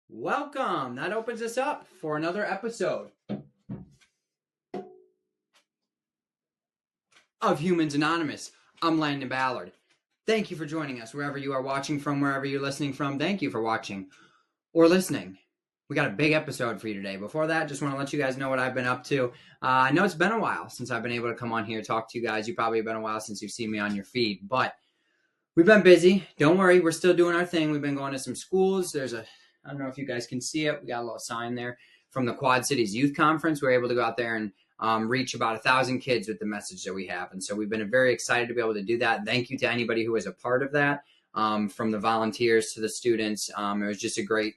Welcome. That opens us up for another episode of Humans Anonymous. I'm Landon Ballard. Thank you for joining us wherever you are watching from, wherever you're listening from. Thank you for watching or listening. We got a big episode for you today. Before that, just want to let you guys know what I've been up to. I know it's been a while since I've been able to come on here, talk to you guys. You probably have been a while since you've seen me on your feed, but we've been busy. Don't worry. We're still doing our thing. We've been going to some schools. I don't know if you guys can see it. We got a little sign there from the Quad Cities Youth Conference. We're able to go out there and reach about 1,000 kids with the message that we have. And so we've been very excited to be able to do that. Thank you to anybody who was a part of that, from the volunteers to the students. It was just a great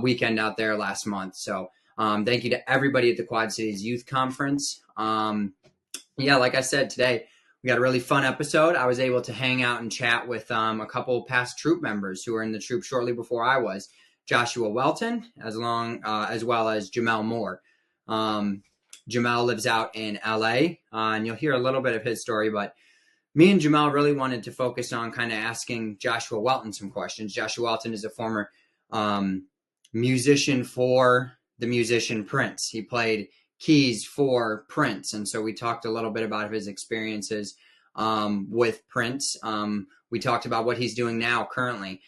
weekend out there last month. So thank you to everybody at the Quad Cities Youth Conference. Like I said, today we got a really fun episode. I was able to hang out and chat with a couple past troupe members who were in the troupe shortly before I was. Joshua Welton, as well as Jemell Moore. Jemell lives out in LA, and you'll hear a little bit of his story, but me and Jemell really wanted to focus on kind of asking Joshua Welton some questions. Joshua Welton is a former musician for the musician Prince. He played keys for Prince, and so we talked a little bit about his experiences with Prince. We talked about what he's doing now currently.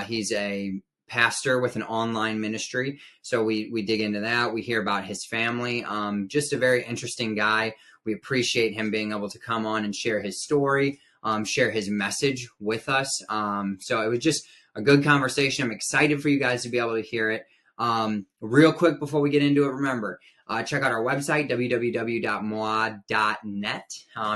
He's a pastor with an online ministry. So we dig into that. We hear about his family. Just a very interesting guy. We appreciate him being able to come on and share his story, share his message with us. So it was just a good conversation. I'm excited for you guys to be able to hear it. Real quick before we get into it, remember, check out our website, www.MWAH.net.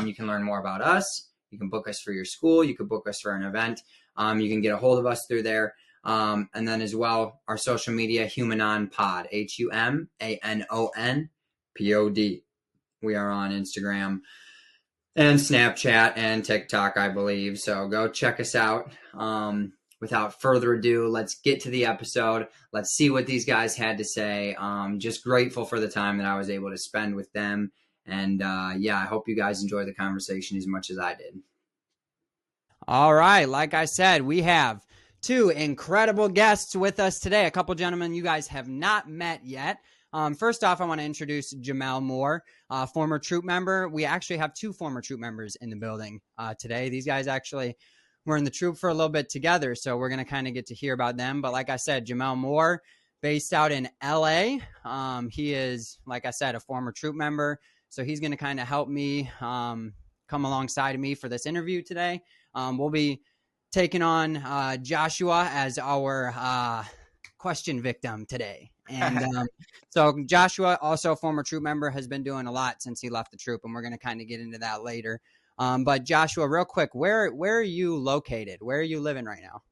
You can learn more about us. You can book us for your school. You can book us for an event. You can get a hold of us through there. And then as well, our social media, HumanOnPod, HUMANONPOD. We are on Instagram and Snapchat and TikTok, I believe. So go check us out. Without further ado, let's get to the episode. Let's see what these guys had to say. Just grateful for the time that I was able to spend with them. And I hope you guys enjoy the conversation as much as I did. All right. Like I said, we have two incredible guests with us today. A couple gentlemen you guys have not met yet. First off, I want to introduce Jemell Moore, former troupe member. We actually have two former troupe members in the building today. These guys actually were in the troupe for a little bit together, so we're going to kind of get to hear about them. But like I said, Jemell Moore, based out in LA. He is, like I said, a former troupe member, so he's going to kind of help me come alongside of me for this interview today. We'll be taking on Joshua as our question victim today. And so Joshua, also a former troupe member, has been doing a lot since he left the troupe, and we're going to kind of get into that later. But Joshua, real quick, where are you located? Where are you living right now?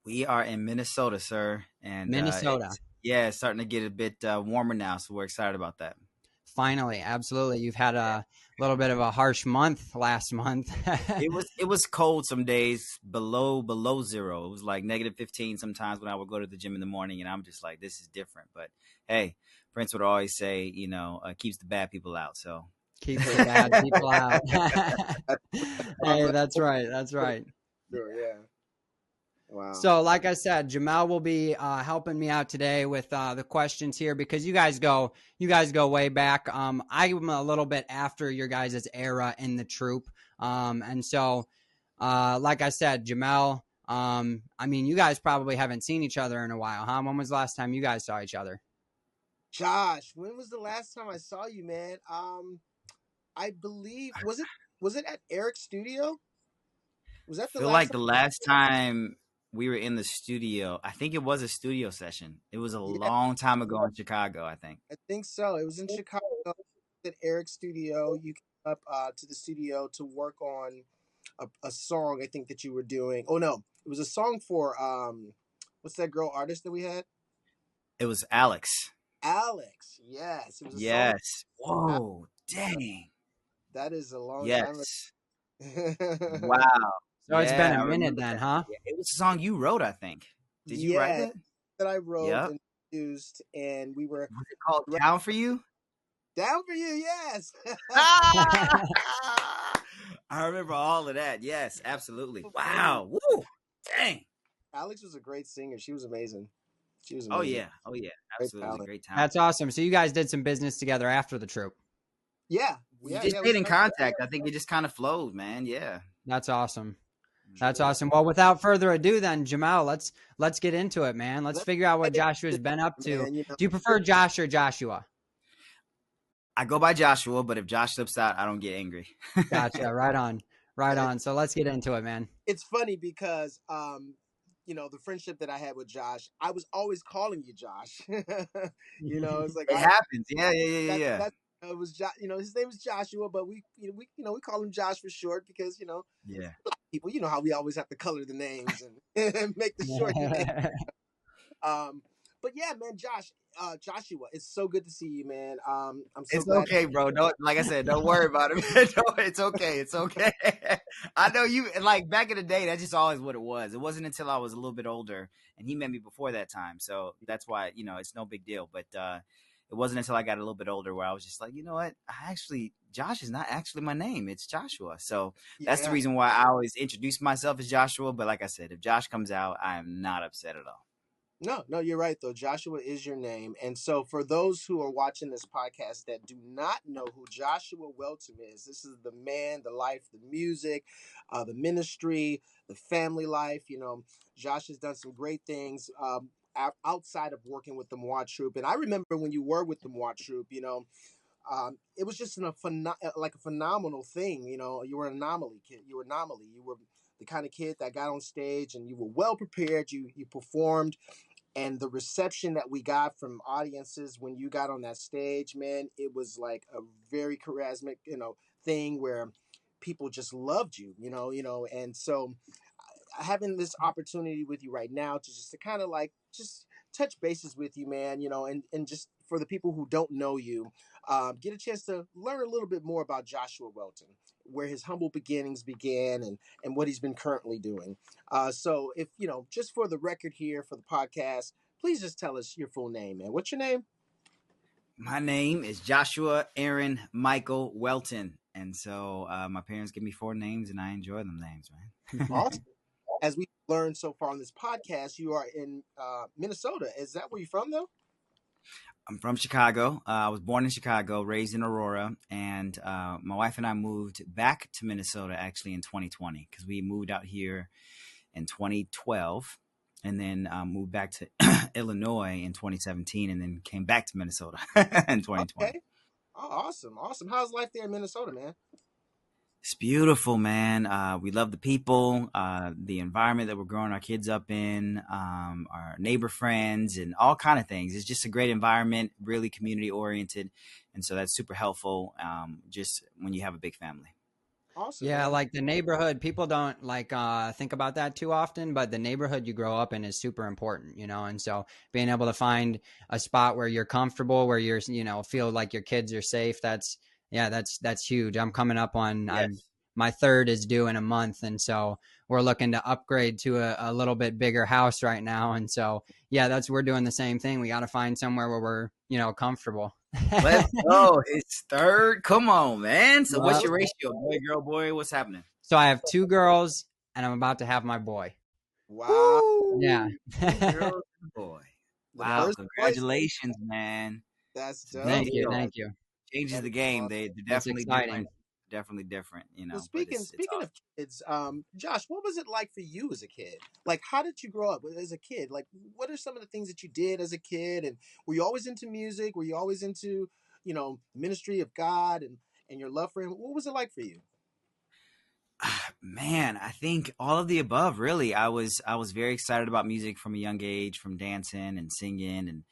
We are in Minnesota, sir. And Minnesota. It's starting to get a bit warmer now, so we're excited about that. Finally, absolutely. You've had a little bit of a harsh month last month. It was cold some days, below zero. It was like -15 sometimes when I would go to the gym in the morning, and I'm just like, this is different. But hey, Prince would always say, keeps the bad people out. So keep the bad people out. Hey, that's right. That's right. Sure, yeah. Wow. So like I said, Jemell will be helping me out today with the questions here, because you guys go way back. I'm a little bit after your guys' era in the troupe. And so like I said, Jemell, you guys probably haven't seen each other in a while, huh? When was the last time you guys saw each other? Josh, when was the last time I saw you, man? I believe was it at Eric's studio? Was that the last time we were in the studio? I think it was a studio session. It was a long time ago in Chicago, I think. I think so. It was in Chicago at Eric's studio. You came up to the studio to work on a song, I think, that you were doing. Oh no, it was a song for what's that girl artist that we had? It was Alex. Alex, yes. It was yes. Whoa, dang. That is a long time. Yes. Wow. So it's been a minute then, huh? It was a song you wrote, I think. Did you write it? That I wrote and used, and we were. Was it called Down for You? Down for You, yes. I remember all of that. Yes, absolutely. Wow. Woo. Dang. Alex was a great singer. She was amazing. She was Oh amazing. yeah, Great absolutely, talent. great talent. That's awesome. So you guys did some business together after the troupe. Yeah, We yeah, just yeah. We stayed in started. contact. I think it just kind of flowed, man. Yeah. That's awesome. That's Yeah. awesome. Well, without further ado, then Jemell, let's get into it, man. Let's Let's figure out what get Joshua's into been up it, to. man. You know, Do you prefer Josh or Joshua? I go by Joshua, but if Josh slips out, I don't get angry. Gotcha. Right on. Right yeah, on. So let's get into it, man. it's funny because you know, the friendship that I had with Josh, I was always calling you Josh. You know, it's like It happens. Yeah, yeah, yeah, yeah, yeah. that it was you know, his name was Joshua, but we call him Josh for short because, you know, Yeah. people, you know how we always have to color the names and make the short name. Um, but yeah, man, Joshua, it's so good to see you, man. I'm so It's glad. okay, bro. Don't, like I said, don't worry about it. It's okay. It's okay. I know you, like back in the day, that's just always what it was. It wasn't until I was a little bit older, and he met me before that time. So that's why, it's no big deal. But it wasn't until I got a little bit older where I was just like, you know what? Josh is not actually my name. It's Joshua. So that's the Yeah. reason why I always introduce myself as Joshua. But like I said, if Josh comes out, I am not upset at all. No, you're right though. Joshua is your name. And so for those who are watching this podcast that do not know who Joshua Welton is, this is the man, the life, the music, the ministry, the family life. You know, Josh has done some great things outside of working with the MWAH troupe. And I remember when you were with the MWAH troupe, you know, it was just like a phenomenal thing. You know, you were an anomaly kid. You were an anomaly. You were the kind of kid that got on stage and you were well prepared. You performed, and the reception that we got from audiences when you got on that stage, man, it was like a very charismatic, you know, thing where people just loved you, and so having this opportunity with you right now to kind of like just touch bases with you, man, and just for the people who don't know you, get a chance to learn a little bit more about Joshua Welton, where his humble beginnings began and what he's been currently doing. So if, just for the record here for the podcast, please just tell us your full name, man. What's your name? My name is Joshua Aaron Michael Welton. And so my parents give me 4 names and I enjoy them names, man. Awesome. As we learned so far on this podcast, you are in Minnesota. Is that where you're from, though? I'm from Chicago. I was born in Chicago, raised in Aurora, and my wife and I moved back to Minnesota actually in 2020 because we moved out here in 2012 and then moved back to Illinois in 2017 and then came back to Minnesota in 2020. Okay. Oh, awesome. How's life there in Minnesota, man? It's beautiful, man. We love the people, the environment that we're growing our kids up in, our neighbor friends, and all kind of things. It's just a great environment, really community oriented, and so that's super helpful. Just when you have a big family. Awesome. Yeah, Man. like the neighborhood, people don't like think about that too often, but the neighborhood you grow up in is super important, and so being able to find a spot where you're comfortable, where you're, feel like your kids are safe, that's huge. I'm coming up on my 3rd is due in a month, and so we're looking to upgrade to a little bit bigger house right now, and so we're doing the same thing. We got to find somewhere where we're comfortable. Let's go. It's 3rd. Come on, man. So what's Well, your ratio? Boy, girl, boy. What's happening? So I have 2 girls, and I'm about to have my boy. Wow. Yeah. Girl, boy. Wow. Congratulations, man. That's dope. Thank you. Changes the game. They're definitely different. Definitely different, Well, speaking of kids, Josh, what was it like for you as a kid? Like, how did you grow up as a kid? Like, what are some of the things that you did as a kid? And were you always into music? Were you always into, ministry of God and your love for Him? What was it like for you? Man, I think all of the above, really. I was very excited about music from a young age, from dancing and singing. And,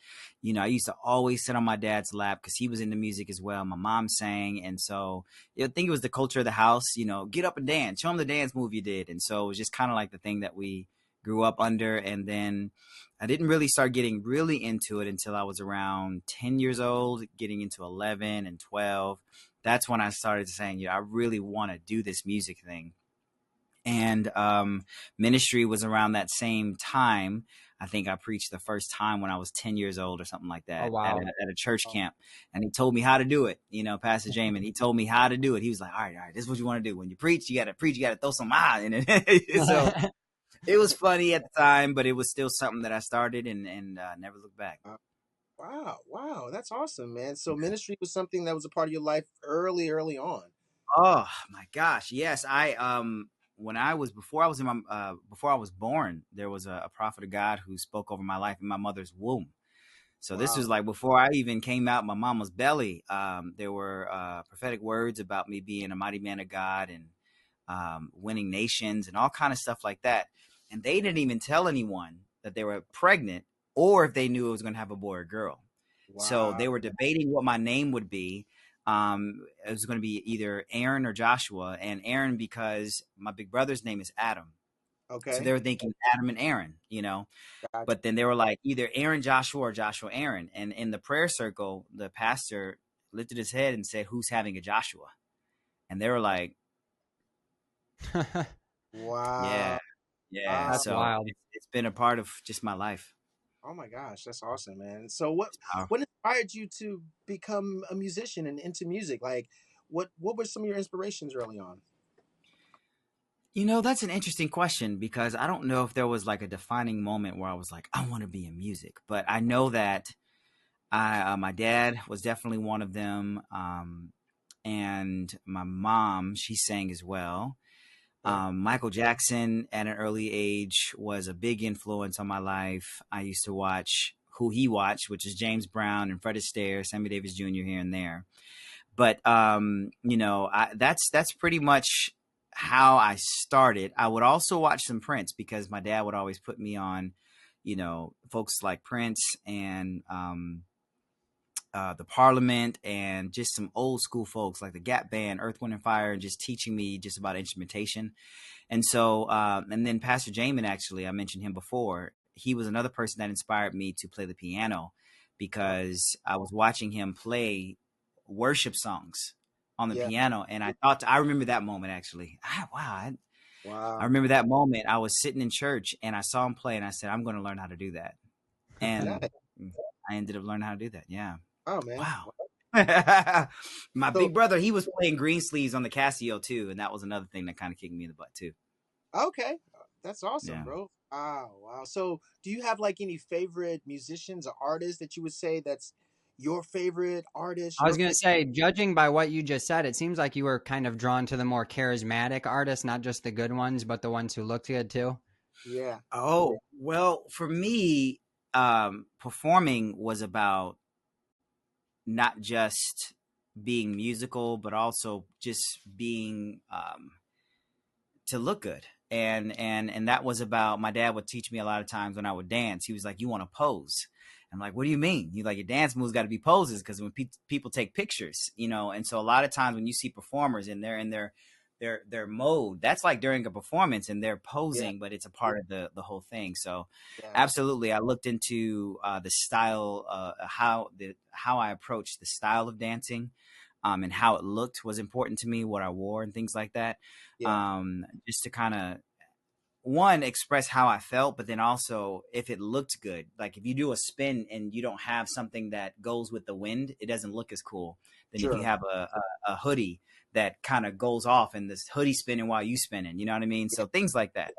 I used to always sit on my dad's lap because he was into music as well. My mom sang. And so I think it was the culture of the house, get up and dance, show him the dance move you did. And so it was just kind of like the thing that we grew up under. And then I didn't really start getting really into it until I was around 10 years old, getting into 11 and 12. That's when I started saying, I really want to do this music thing. And ministry was around that same time. I think I preached the first time when I was 10 years old or something like that. Oh, wow. at a church camp. And he told me how to do it. Pastor Jamin, he told me how to do it. He was like, all right, this is what you want to do. When you preach, you got to throw some in it. So It was funny at the time, but it was still something that I started and never looked back. Wow, wow, that's awesome, man. So ministry was something that was a part of your life early on. Oh my gosh, yes. When I was before I was in my before I was born, there was a prophet of God who spoke over my life in my mother's womb. So this Wow. was like before I even came out my mama's belly. There were prophetic words about me being a mighty man of God and winning nations and all kind of stuff like that. And they didn't even tell anyone that they were pregnant or if they knew it was going to have a boy or girl. So Wow. they were debating what my name would be. It was going to be either Aaron or Joshua, and Aaron because my big brother's name is Adam. So they Okay. were thinking Adam and Aaron, you know. Gotcha. But then they were like either Aaron Joshua or Joshua Aaron. And in the prayer circle, the pastor lifted his head and said, "Who's having a Joshua?" And they were like, Wow. "Yeah, yeah." Wow. That's So wild. it's been a part of just my life. Oh my gosh, that's awesome, man. So what It's powerful. what inspired you to become a musician and into music? Like what were some of your inspirations early on? You know, that's an interesting question because I don't know if there was like a defining moment where I was like, I want to be in music. But I know that my dad was definitely one of them. And my mom, she sang as well. Yeah. Michael Jackson at an early age was a big influence on my life. I used to watch who he watched, which is James Brown and Fred Astaire, Sammy Davis Jr. here and there. But you know, that's pretty much how I started. I would also watch some Prince because my dad would always put me on, you know, folks like Prince and the Parliament and just some old school folks like the Gap Band, Earth, Wind and Fire, and just teaching me just about instrumentation. And so, and then Pastor Jamin, actually, I mentioned him before. He was another person that inspired me to play the piano Oh, because I was watching him play worship songs on the yeah. piano. And I remember that moment actually. I Wow. remember that moment. I was sitting in church and I saw him play and I said, I'm going to learn how to do that. And Nice. I ended up learning how to do that. Yeah. Oh man. Wow. My So big brother, he was playing green sleeves on the Casio too. And that was another thing that kind of kicked me in the butt too. okay. That's awesome, Yeah. bro. Wow, wow. So do you have like any favorite musicians or artists that you would say that's your favorite artist, I was your going to favorite? say, judging by what you just said, it seems like you were kind of drawn to the more charismatic artists, not just the good ones, but the ones who looked good too. Yeah. Oh, well, for me, performing was about not just being musical, but also just being to look good. And that was about my dad would teach me a lot of times when I would dance. He was like, "You want to pose?" I'm like, "What do you mean?" You like your dance moves got to be poses because when people take pictures, you know. And so a lot of times when you see performers and they're in their mode, that's like during a performance and they're Yeah. posing, but it's a part of the whole thing. So Yeah. absolutely, I looked into the style, how I approached the style of dancing, and how it looked was important to me, what I wore and things like that, Yeah. just to kind of one express how I felt, but then also if it looked good. Like if you do a spin and you don't have something that goes with the wind, it doesn't look as cool than if you Sure. have a hoodie that kind of goes off and this hoodie spinning while you spinning. You know what I mean? Yeah. So things like that.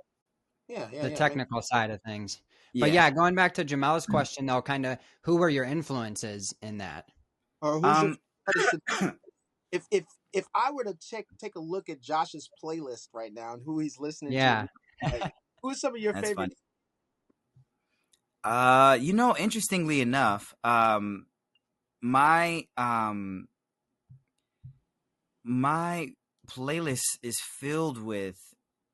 Yeah. Yeah. The Yeah. technical side of things. But Yeah. yeah, going back to Jamela's question though, kind of who were your influences in that? Or who's your Um, favorite artist if I were to take a look at Josh's playlist right now and who he's listening to, Yeah. like who's some of your that's favorite? funny. You know, interestingly enough, my my playlist is filled with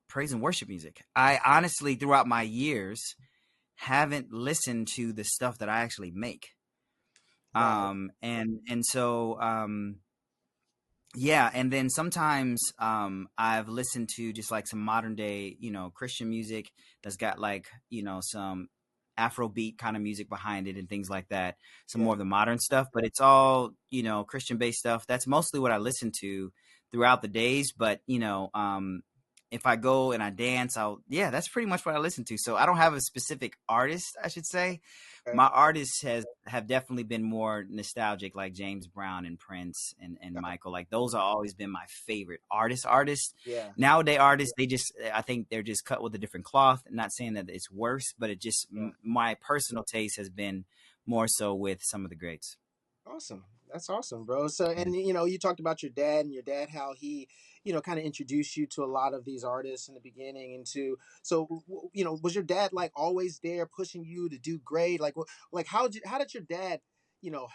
praise and worship music. I honestly, throughout my years, haven't listened to the stuff that I actually make. Wow. And so yeah, and then sometimes I've listened to just like some modern day, you know, Christian music that's got like, you know, some Afrobeat kind of music behind it and things like that. Some more Yeah. of the modern stuff, but it's all, you know, Christian based stuff. That's mostly what I listen to throughout the days. But, you know, if I go and I dance, that's pretty much what I listen to. So I don't have a specific artist, I should say. Okay. My artists have definitely been more nostalgic, like James Brown and Prince and Michael. Like those have always been my favorite artists. Yeah. Nowadays artists, I think they're just cut with a different cloth. Not saying that it's worse, but it just, my personal taste has been more so with some of the greats. Awesome. That's awesome, bro. So, and you talked about your dad how he, kind of introduced you to a lot of these artists in the beginning so, was your dad like always there pushing you to do great? Like how did your dad,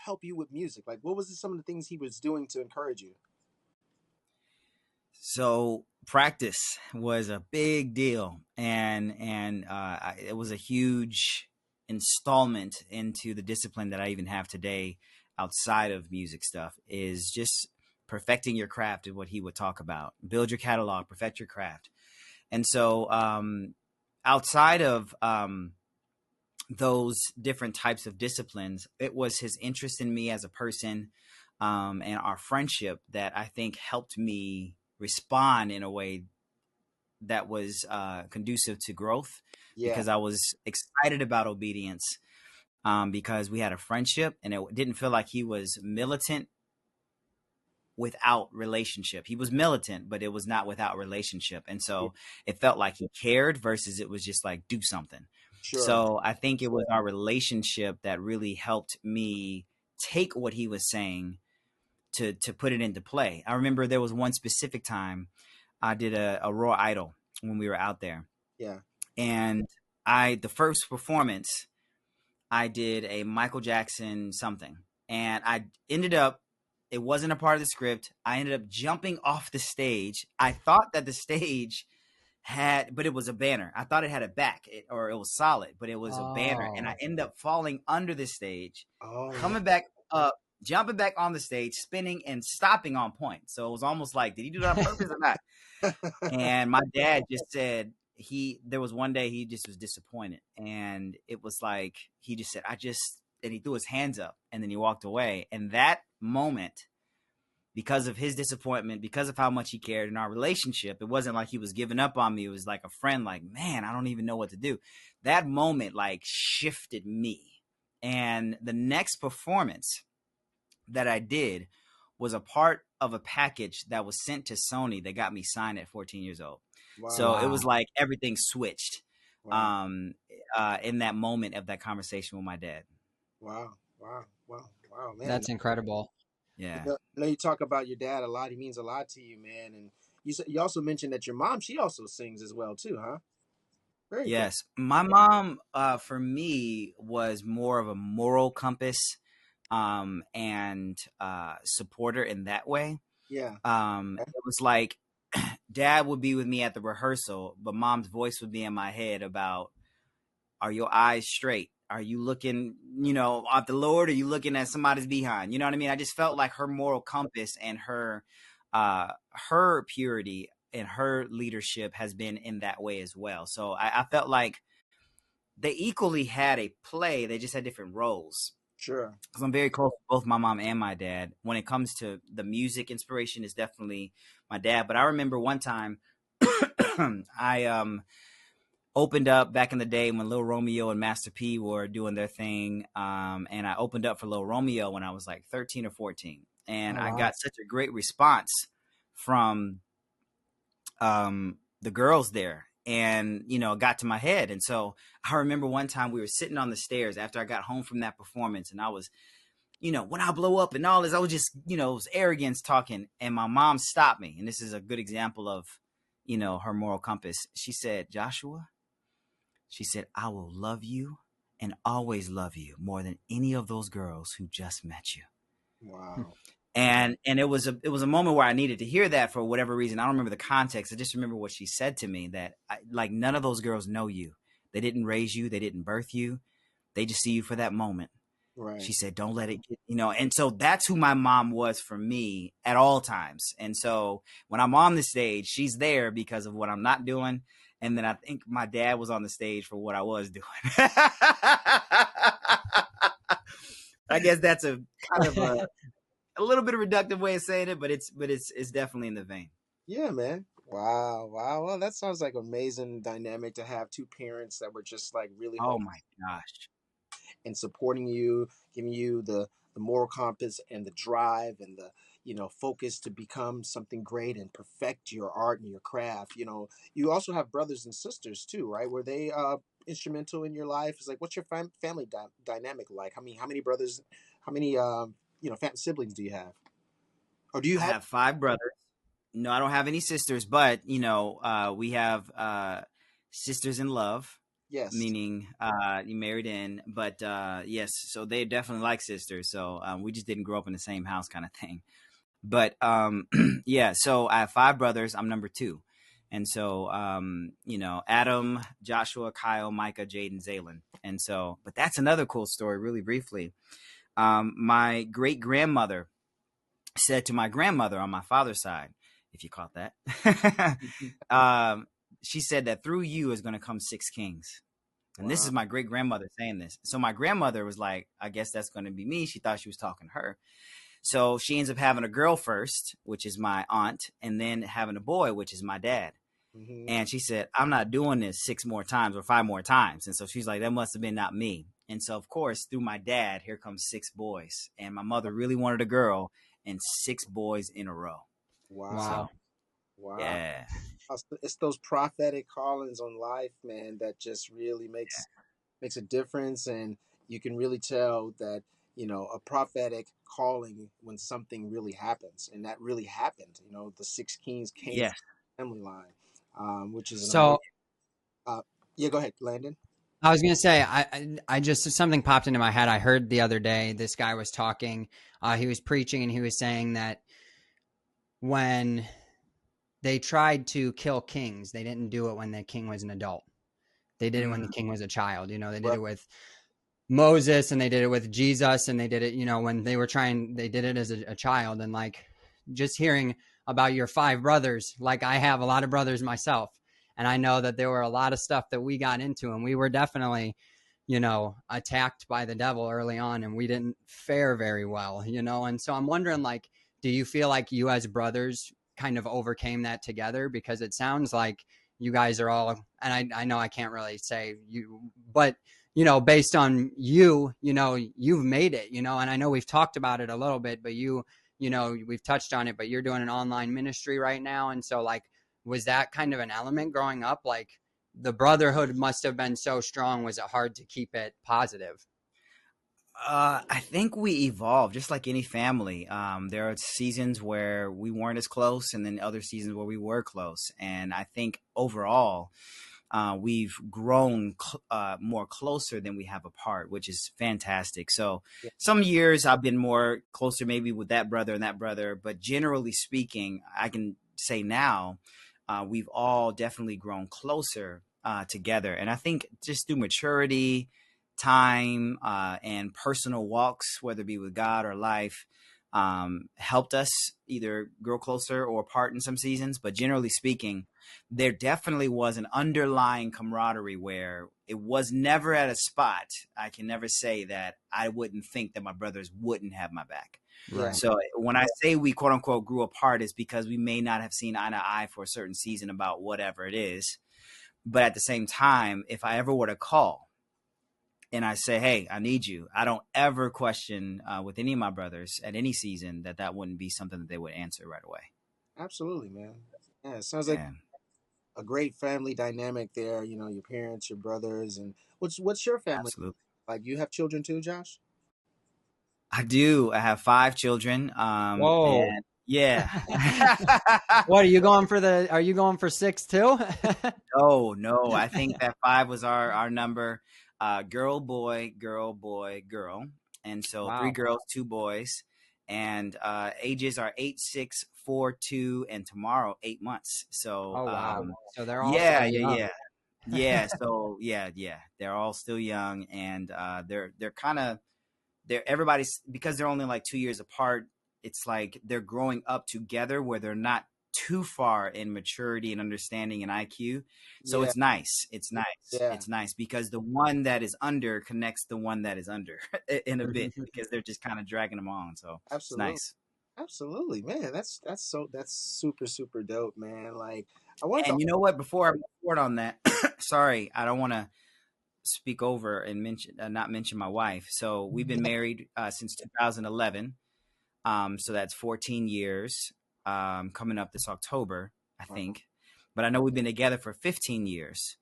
help you with music? Like what was some of the things he was doing to encourage you? So practice was a big deal, and it was a huge installment into the discipline that I even have today outside of music stuff, is just perfecting your craft is what he would talk about. Build your catalog, perfect your craft. And so outside of those different types of disciplines, it was his interest in me as a person, and our friendship that I think helped me respond in a way that was conducive to growth, because I was excited about obedience, because we had a friendship and it didn't feel like he was militant without relationship. He was militant, but it was not without relationship. And so it felt like he cared versus it was just like, do something. Sure. So I think it was our relationship that really helped me take what he was saying to put it into play. I remember there was one specific time I did a Raw Idol when we were out there. Yeah. And the first performance, I did a Michael Jackson something. And I ended up, it wasn't a part of the script. I ended up jumping off the stage. I thought that the stage but it was a banner. I thought it had a back, or it was solid, but it was a banner. And I ended up falling under the stage, coming back up, jumping back on the stage, spinning and stopping on point. So it was almost like, did he do that on purpose or not? And my dad just said, there was one day he just was disappointed. And it was like, he just said, and he threw his hands up and then he walked away. And that moment, because of his disappointment, because of how much he cared in our relationship, it wasn't like he was giving up on me. It was like a friend, like, man, I don't even know what to do. That moment like shifted me. And the next performance that I did was a part of a package that was sent to Sony that got me signed at 14 years old. Wow. So it was like everything switched. Wow. In that moment of that conversation with my dad. Wow, man. That's incredible. Yeah. I know you talk about your dad a lot. He means a lot to you, man. And you also mentioned that your mom, she also sings as well too, huh? Very yes. Cool. My mom, for me, was more of a moral compass, and supporter in that way. Yeah. It was like dad would be with me at the rehearsal, but mom's voice would be in my head about, are your eyes straight? Are you looking, at the Lord? Or are you looking at somebody's behind? You know what I mean? I just felt like her moral compass and her purity and her leadership has been in that way as well. So I felt like they equally had a play. They just had different roles. Sure. Because I'm very close to both my mom and my dad. When it comes to the music inspiration, is definitely my dad. But I remember one time I opened up back in the day when Lil Romeo and Master P were doing their thing. And I opened up for Lil Romeo when I was like 13 or 14. And I got such a great response from the girls there. And, it got to my head. And so I remember one time we were sitting on the stairs after I got home from that performance. And I was, when I blow up and all this, I was just, it was arrogance talking. And my mom stopped me. And this is a good example of, her moral compass. She said, Joshua, she said, I will love you and always love you more than any of those girls who just met you. Wow. And it was a moment where I needed to hear that for whatever reason. I don't remember the context. I just remember what she said to me, that like none of those girls know you. They didn't raise you. They didn't birth you. They just see you for that moment. Right. She said, don't let it get, and so that's who my mom was for me at all times. And so when I'm on the stage, she's there because of what I'm not doing. And then I think my dad was on the stage for what I was doing. I guess that's a kind of a little bit of reductive way of saying it, but it's definitely in the vein. Yeah, man. Wow, wow. Well, that sounds like amazing dynamic to have two parents that were just like really Oh hope my gosh. and supporting you, giving you the moral compass and the drive and the focus to become something great and perfect your art and your craft. You also have brothers and sisters too, right? Were they instrumental in your life? It's like, what's your family dynamic like? How many brothers, how many siblings do you have, or do you I have? have 5 brothers. No, I don't have any sisters, but we have sisters in love, Yes. meaning you married in. But yes, so they definitely like sisters. So we just didn't grow up in the same house, kind of thing. But yeah, so I have 5 brothers. I'm number 2, and so Adam, Joshua, Kyle, Micah, Jaden, Zaylen, and so. But that's another cool story. Really briefly, my great grandmother said to my grandmother on my father's side, if you caught that, um, she said that through you is going to come 6 kings. And this Wow. is my great grandmother saying this. So my grandmother was like, I guess that's going to be me. She thought she was talking to her. So she ends up having a girl first, which is my aunt, and then having a boy, which is my dad. Hmm. And she said, I'm not doing this 6 more times or 5 more times. And so she's like, that must have been not me. And so, of course, through my dad, here comes 6 boys. And my mother really wanted a girl and 6 boys in a row. Wow. Wow. So, Wow. yeah. It's those prophetic callings on life, man, that just really makes a difference, and you can really tell that a prophetic calling when something really happens, and that really happened. The 6 kings came Yes. from the family line, which is an amazing. So Uh, yeah, go ahead, Landon. I was gonna say, I just something popped into my head. I heard the other day this guy was talking. He was preaching and he was saying that when they tried to kill kings, they didn't do it when the king was an adult. They did it when the king was a child. They did Right. it with Moses and they did it with Jesus and they did it, when they were trying, they did it as a child. And like just hearing about your 5 brothers, like I have a lot of brothers myself. And I know that there were a lot of stuff that we got into and we were definitely, attacked by the devil early on and we didn't fare very well, And so I'm wondering, like, do you feel like you as brothers kind of overcame that together? Because it sounds like you guys are all, and I know I can't really say you, but based on you've made it, and I know we've talked about it a little bit, but we've touched on it, but you're doing an online ministry right now. And so like, was that kind of an element growing up? Like the brotherhood must have been so strong. Was it hard to keep it positive? I think we evolved just like any family. There are seasons where we weren't as close, and then other seasons where we were close. And I think overall, we've grown more closer than we have apart, which is fantastic. So Yeah. some years I've been more closer maybe with that brother, but generally speaking, I can say now we've all definitely grown closer together. And I think just through maturity, time, and personal walks, whether it be with God or life, helped us either grow closer or apart in some seasons. But generally speaking, there definitely was an underlying camaraderie where it was never at a spot. I can never say that I wouldn't think that my brothers wouldn't have my back. Yeah. Right. So when I say we quote unquote grew apart, is because we may not have seen eye to eye for a certain season about whatever it is. But at the same time, if I ever were to call and I say, hey, I need you, I don't ever question with any of my brothers at any season that wouldn't be something that they would answer right away. Absolutely, man. Yeah, it sounds like Yeah, a great family dynamic there. Your parents, your brothers, and what's your family absolutely. like? You have children too, Josh? I do. I have 5 children. Whoa. And yeah. What are you going for 6 too? No. I think that 5 was our number. Girl, boy, girl, boy, girl. And so 3 Wow. girls, 2 boys. And ages are 8, 6, 4, 2, and tomorrow 8 months. So Oh wow. So they're all yeah, still yeah, young. yeah. Yeah. So yeah. They're all still young, and they're kind of everybody's, because they're only like 2 years apart. It's like they're growing up together where they're not too far in maturity and understanding and IQ. So Yeah, yeah. it's nice because the one that is under connects the one that is under in a bit, because they're just kind of dragging them on. So it's Absolutely. nice. Absolutely, man. That's super super dope, man. Like I wanted And to. you know what? Before I move forward on that, sorry, I don't want to speak over and mention not mention my wife. So we've been married since 2011. So that's 14 years. Coming up this October, I think. But I know we've been together for 15 years.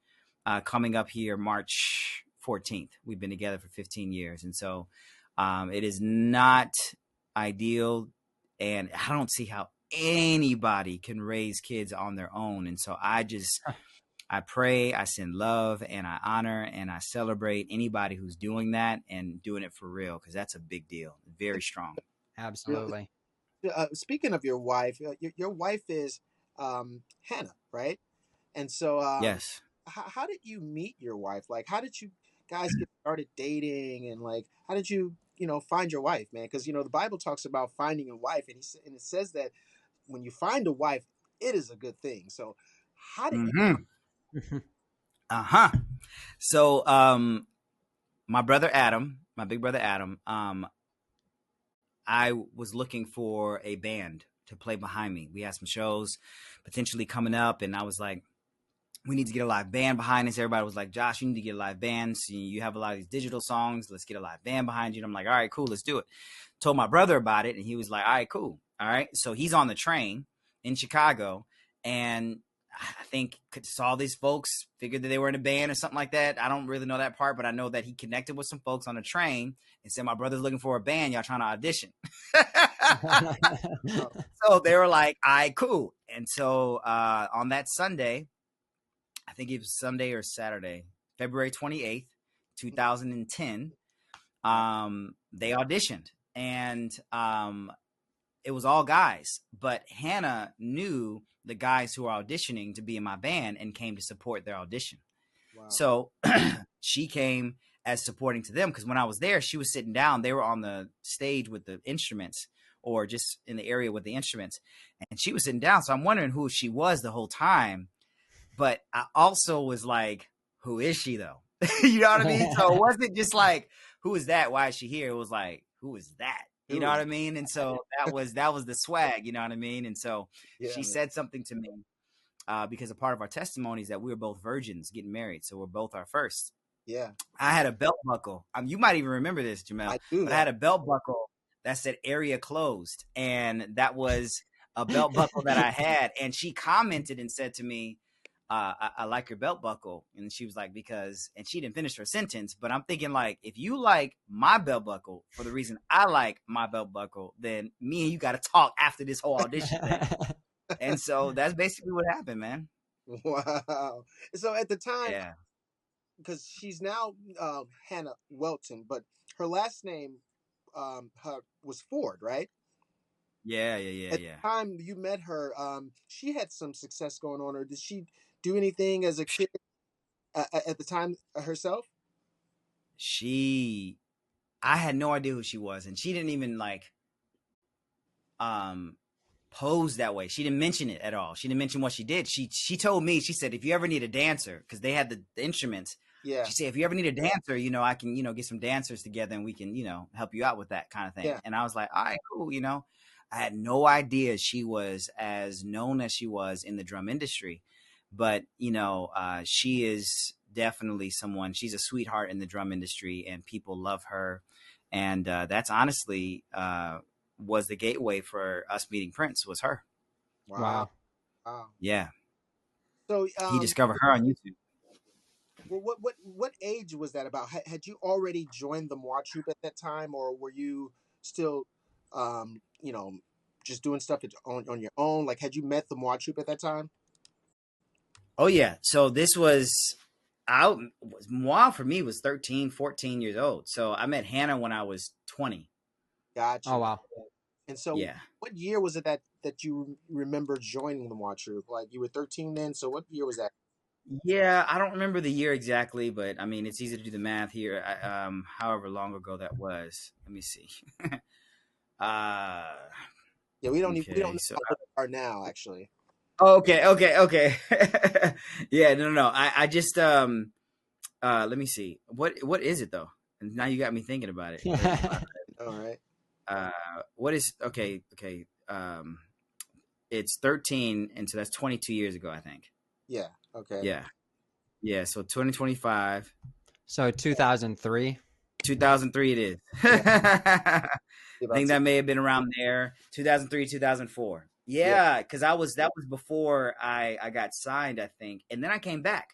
Coming up here March 14th, we've been together for 15 years, and so it is not ideal, and I don't see how anybody can raise kids on their own. And so I pray, I send love, and I honor and I celebrate anybody who's doing that and doing it for real, because that's a big deal. Very strong. Absolutely. Speaking of your wife, your wife is Hannah, right? And so, Yes. how did you meet your wife? Like, how did you guys get started dating, and like, how did you, find your wife, man? Because the Bible talks about finding a wife, and it says that when you find a wife, it is a good thing. So, how did you? Mm-hmm. So, my brother Adam, my big brother Adam, I was looking for a band to play behind me. We had some shows potentially coming up, and I was like, we need to get a live band behind us. Everybody was like, Josh, you need to get a live band. So you have a lot of these digital songs. Let's get a live band behind you. And I'm like, all right, cool, let's do it. Told my brother about it, and he was like, all right, cool. All right. So he's on the train in Chicago, and I think saw these folks, figured that they were in a band or something like that. I don't really know that part, but I know that he connected with some folks on the train and said, my brother's looking for a band. Y'all trying to audition. So they were like, all right, cool. And so on that Sunday, I think it was Sunday or Saturday, February 28th, 2010, they auditioned. And it was all guys. But Hannah knew the guys who were auditioning to be in my band and came to support their audition. Wow. So she came as supporting to them, because when I was there, she was sitting down. They were on the stage with the instruments, or just in the area with the instruments. And she was sitting down. So I'm wondering who she was the whole time. But I also was like, who is she though? You know what I mean? So it wasn't just like, who is that? Why is she here? It was like, who is that? You know what I mean? And so that was the swag, you know what I mean? And so she said something to me because a part of our testimony is that we were both virgins getting married. So we're both our first. Yeah. I had a belt buckle. You might even remember this, Jemell. I do. But I had a belt buckle that said area closed. And that was a belt buckle that I had. And she commented and said to me, I like your belt buckle. And she was like, and she didn't finish her sentence, but I'm thinking like, if you like my belt buckle for the reason I like my belt buckle, then me and you got to talk after this whole audition thing. And so that's basically what happened, man. Wow. So at the time, yeah, because she's now Hannah Welton, but her last name was Ford, right? Yeah. At the time you met her, she had some success going on, or did she do anything as a kid at the time herself? I had no idea who she was, and she didn't even like pose that way. She didn't mention it at all. She didn't mention what she did. She told me, she said, if you ever need a dancer, because they had the instruments. Yeah. She said, if you ever need a dancer, I can, get some dancers together and we can, help you out with that kind of thing. Yeah. And I was like, all right, cool. I had no idea she was as known as she was in the drum industry, but she is definitely someone. She's a sweetheart in the drum industry, and people love her. And that's honestly was the gateway for us meeting Prince. Was her. Wow. Yeah. So he discovered her on YouTube. Well, what age was that about? Had you already joined the MWAH troupe at that time, or were you still, just doing stuff on your own? Like, had you met the MWAH troupe at that time? Oh yeah. So this was MWAH for me was 13, 14 years old. So I met Hannah when I was 20. Gotcha. Oh wow. And so, yeah. What year was it that you remember joining the MWAH troupe? Like, you were 13 then. So what year was that? Yeah, I don't remember the year exactly, but I mean, it's easy to do the math here. However long ago that was. Let me see. Yeah, we don't know how old they are now, actually. Okay. Yeah, no. I just let me see. What is it though? And now you got me thinking about it. All right. What is okay. it's 13, and so that's 22 years ago, I think. Yeah. Okay. Yeah. So 2025. So 2003. 2003 it is. Yeah. I think that may have been around there. 2003, 2004. Yeah, because that was before I got signed, I think, and then I came back.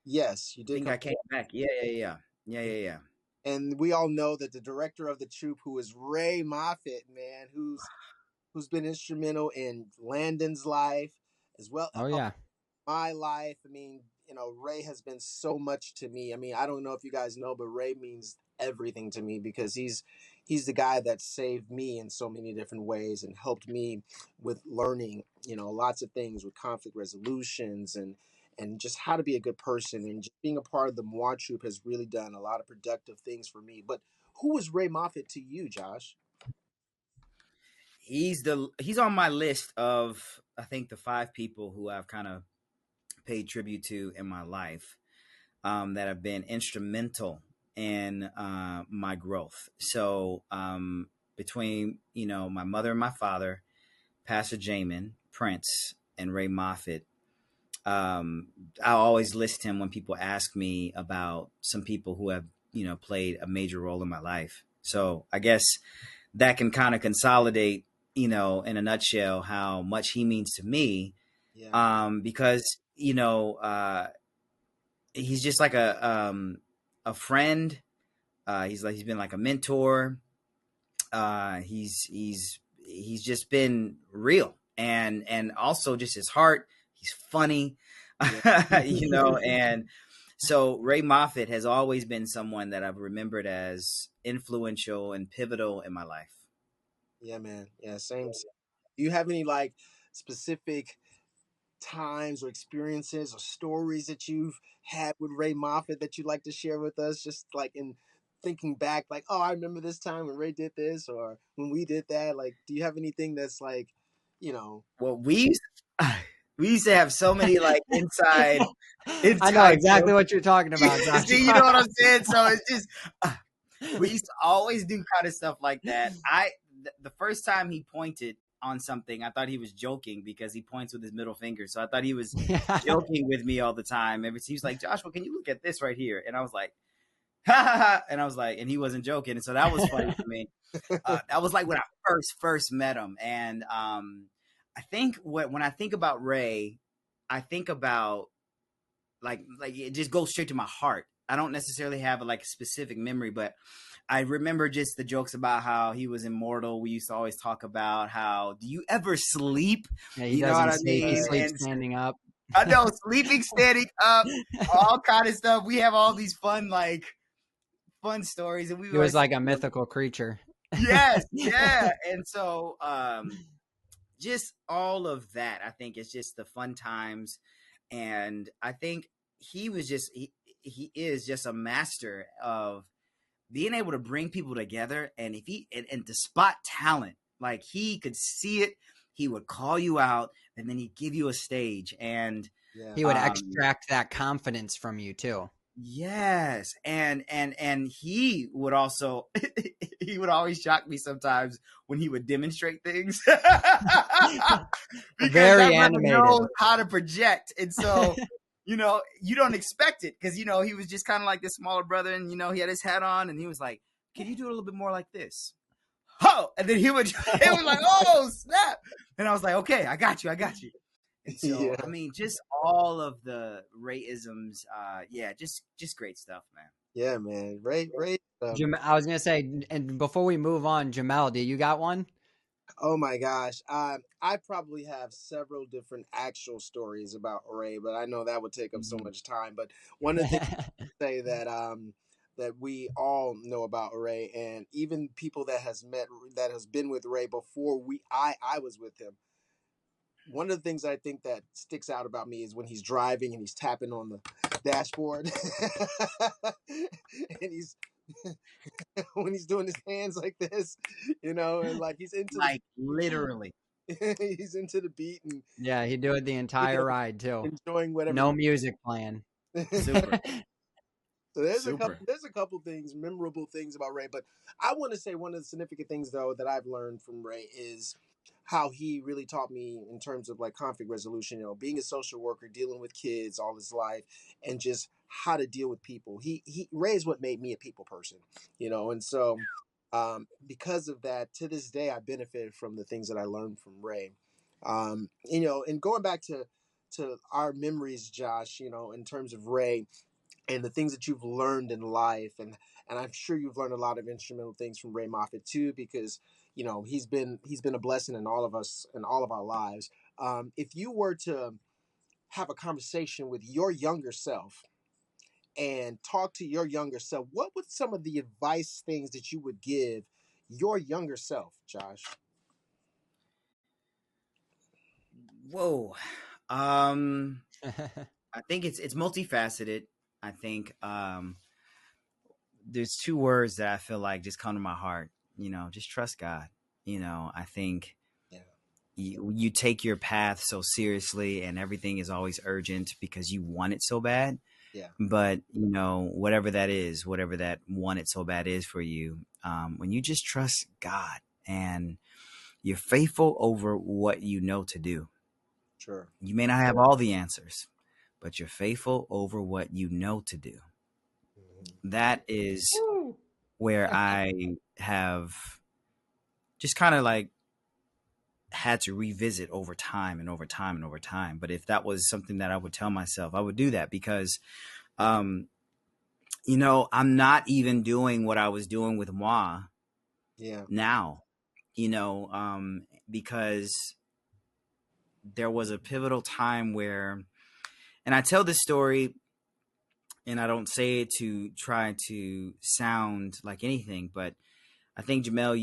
Yes, you I did. think I came back. Yeah. And we all know that the director of the troupe, who is Ray Moffitt, man, who's been instrumental in Landon's life as well. Oh yeah. My life. I mean, Ray has been so much to me. I mean, I don't know if you guys know, but Ray means everything to me because he's the guy that saved me in so many different ways and helped me with learning, lots of things with conflict resolutions and just how to be a good person, and just being a part of the MWAH troupe has really done a lot of productive things for me. But who was Ray Moffitt to you, Josh? He's on my list of, I think, the 5 people who I've kind of paid tribute to in my life, that have been instrumental in my growth. So between my mother and my father, Pastor Jamin, Prince, and Ray Moffitt, I always list him when people ask me about some people who have played a major role in my life. So I guess that can kind of consolidate, in a nutshell, how much he means to me. Yeah. Because he's just like a friend. He's been like a mentor. He's just been real, and also just his heart. He's funny, Yeah. and so Ray Moffitt has always been someone that I've remembered as influential and pivotal in my life. Yeah, man. Yeah, same. Do you have any like specific times or experiences or stories that you've had with Ray Moffitt that you'd like to share with us? Just like in thinking back, like, oh, I remember this time when Ray did this or when we did that. Like, do you have anything that's like, Well, we used to have so many like inside. I know exactly what you're talking about, Josh. See, you know what I'm saying? So it's just we used to always do kind of stuff like that. The first time he pointed on something, I thought he was joking because he points with his middle finger. So I thought he was joking with me all the time. He was like, Joshua, can you look at this right here? And I was like, ha ha ha. And I was like, and he wasn't joking. And so that was funny to me. That was like when I first met him. And I think when I think about Ray, I think about like it just goes straight to my heart. I don't necessarily have a specific memory, but I remember just the jokes about how he was immortal. We used to always talk about how, do you ever sleep? Yeah, he doesn't sleep. He sleeps standing up. I know, sleeping, standing up, all kind of stuff. We have all these fun stories, and he was like a mythical creature. Yes, yeah. And so just all of that, I think, is just the fun times. And I think he is just a master of being able to bring people together, and and to spot talent. Like, he could see it, he would call you out, and then he'd give you a stage, and he would extract that confidence from you too. Yes, and he would also he would always shock me sometimes when he would demonstrate things. Because very that animated. knows how to project, and so you don't expect it because he was just kind of like this smaller brother, and he had his hat on, and he was like, "Can you do it a little bit more like this?" Oh, and then he was like, "Oh snap!" And I was like, "Okay, I got you." And so, yeah. I mean, just all of the Ray-isms, just great stuff, man. Yeah, man. Ray. I was gonna say, and before we move on, Jemell, do you got one? Oh my gosh. I probably have several different actual stories about Ray, but I know that would take up so much time. But one of the things I say that we all know about Ray, and even people that has been with Ray before I was with him. One of the things I think that sticks out about me is when he's driving and he's tapping on the dashboard and he's when he's doing his hands like this, and like he's into literally. he's into the beat, and yeah, he'd do it the entire ride too, enjoying whatever. No music playing. Super. So there's a couple things, memorable things about Ray, but I want to say one of the significant things though that I've learned from Ray is how he really taught me in terms of like conflict resolution, being a social worker, dealing with kids all his life, and just how to deal with people. He Ray is what made me a people person, and so because of that, to this day, I benefited from the things that I learned from Ray. And going back to our memories, Josh, in terms of Ray and the things that you've learned in life, and I'm sure you've learned a lot of instrumental things from Ray Moffett too, because he's been a blessing in all of us in all of our lives. If you were to have a conversation with your younger self and talk to your younger self, what would some of the advice things that you would give your younger self, Josh? Whoa. I think it's multifaceted. I think there's two words that I feel like just come to my heart. Just trust God. I think Yeah, you take your path so seriously, and everything is always urgent because you want it so bad. yeah, But whatever that is, whatever that want it so bad is for you, when you just trust God and you're faithful over what you know to do, sure. you may not have all the answers, but you're faithful over what you know to do. Mhm. That is Woo. where I have just kind of like had to revisit over time and over time and over time. But if that was something that I would tell myself, I would do that because, um, I'm not even doing what I was doing with moi Yeah, now, because there was a pivotal time where, and I tell this story and I don't say it to try to sound like anything, but I think Jemell,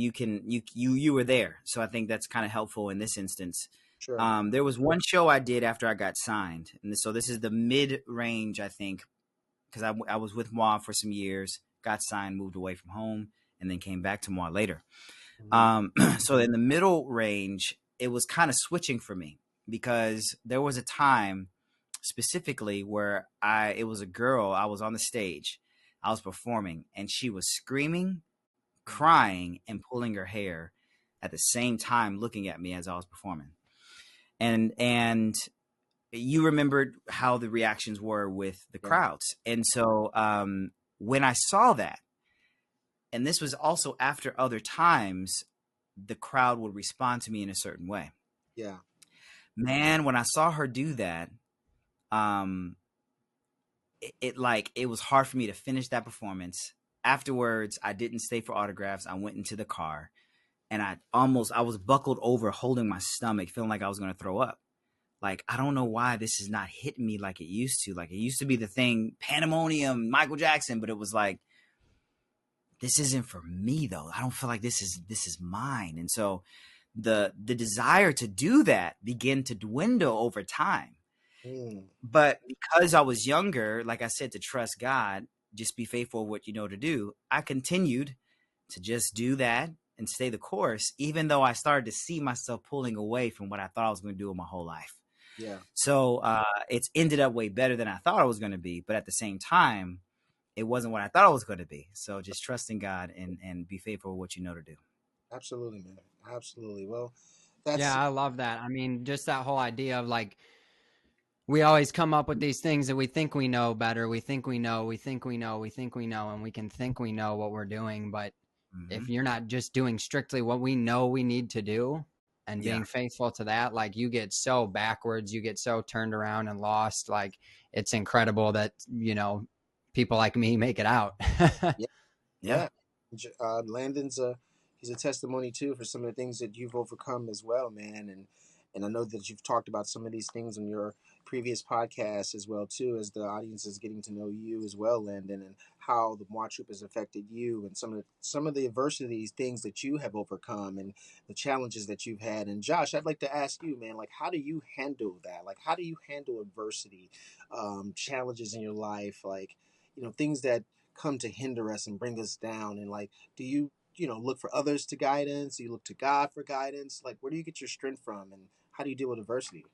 you were there, so I think that's kind of helpful in this instance. sure. There was one show I did after I got signed, and so this is the mid range, I think, because I was with moi for some years, got signed, moved away from home, and then came back to moi later. Mhm. So in the middle range, it was kind of switching for me because there was a time specifically where it was a girl, I was on the stage, I was performing, and she was screaming, crying, and pulling her hair at the same time, looking at me as I was performing. And you remembered how the reactions were with the Yeah, crowds. And so when I saw that, and this was also after other times, the crowd would respond to me in a certain way. yeah, Man, when I saw her do that, um, it was hard for me to finish that performance. Afterwards, I didn't stay for autographs. I went into the car and I was buckled over, holding my stomach, feeling like I was going to throw up. Like, I don't know why this is not hitting me like it used to. Like, it used to be the thing, pandemonium, Michael Jackson, but it was like, this isn't for me though. I don't feel like this is mine. And so the desire to do that began to dwindle over time. mm, But because I was younger, like I said, to trust God, just be faithful what you know to do, I continued to just do that and stay the course, even though I started to see myself pulling away from what I thought I was going to do in my whole life. yeah. So it's ended up way better than I thought it was going to be. But at the same time, it wasn't what I thought it was going to be. So just trust in God and be faithful with what you know to do. Absolutely, man. Absolutely. Well, Yeah, that's I love that. I mean, just that whole idea of like, we always come up with these things that we think we know better. We think we know, we think we know, we think we know, and we can think we know what we're doing. But Mm-hmm. if you're not just doing strictly what we know we need to do and Yeah. being faithful to that, like you get so backwards, you get so turned around and lost. Like it's incredible that, people like me make it out. yeah, Yeah. yeah. Landon's he's a testimony too for some of the things that you've overcome as well, man. And I know that you've talked about some of these things on your previous podcasts as well too, as the audience is getting to know you as well, Landon, and how the MWAH troop has affected you, and some of the adversities, things that you have overcome, and the challenges that you've had. And Josh, I'd like to ask you, man, like how do you handle that? Like how do you handle adversity, challenges in your life, like things that come to hinder us and bring us down, and like do you look for others to guidance, do you look to God for guidance, like where do you get your strength from, and how do you deal with adversity?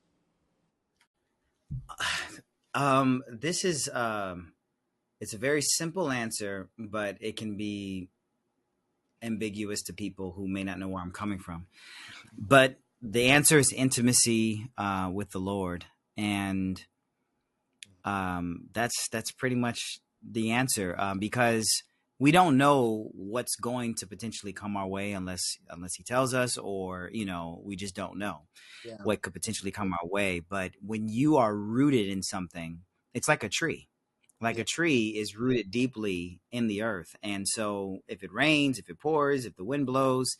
This is it's a very simple answer, but it can be ambiguous to people who may not know where I'm coming from. But the answer is intimacy with the Lord, and that's pretty much the answer, because we don't know what's going to potentially come our way unless he tells us, or we just don't know what could potentially come our way. But when you are rooted in something, it's like a tree. Like a tree is rooted deeply in the earth. And so if it rains, if it pours, if the wind blows,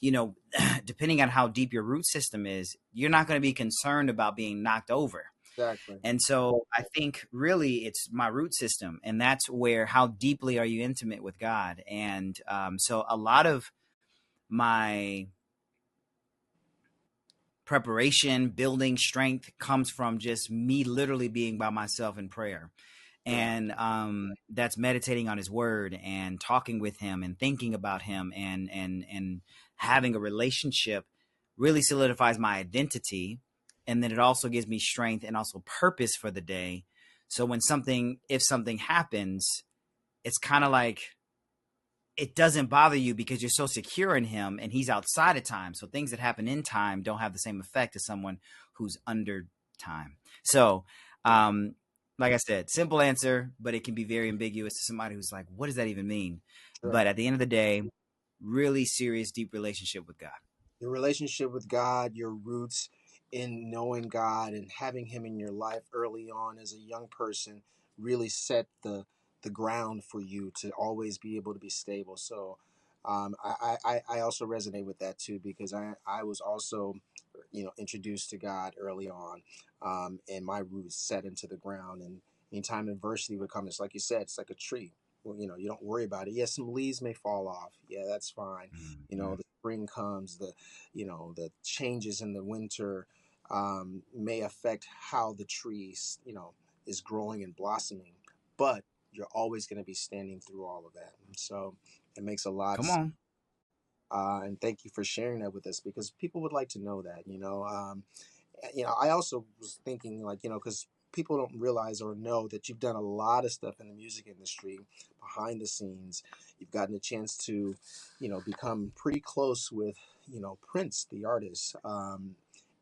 depending on how deep your root system is, you're not going to be concerned about being knocked over. Exactly. And so I think really it's my root system, and that's where, how deeply are you intimate with God? And so a lot of my preparation, building strength comes from just me literally being by myself in prayer. And that's meditating on his word and talking with him and thinking about him, and having a relationship really solidifies my identity. And then it also gives me strength and also purpose for the day. So if something happens, it's kind of like, it doesn't bother you because you're so secure in him and he's outside of time. So things that happen in time don't have the same effect as someone who's under time. So, like I said, simple answer, but it can be very ambiguous to somebody who's like, what does that even mean? Sure. But at the end of the day, really serious, deep relationship with God. Your relationship with God, your roots in knowing God and having him in your life early on as a young person really set the ground for you to always be able to be stable. So I also resonate with that too, because I was also introduced to God early on, and my roots set into the ground. And anytime adversity would come, it's like you said, it's like a tree. Well, you don't worry about it. Yes, some leaves may fall off. Yeah, that's fine. Mm-hmm. The spring comes, the changes in the winter may affect how the trees, is growing and blossoming, but you're always going to be standing through all of that. And so it makes a lot of sense. And thank you for sharing that with us, because people would like to know that. I also was thinking, because people don't realize or know that you've done a lot of stuff in the music industry behind the scenes. You've gotten a chance to, become pretty close with, Prince, the artist.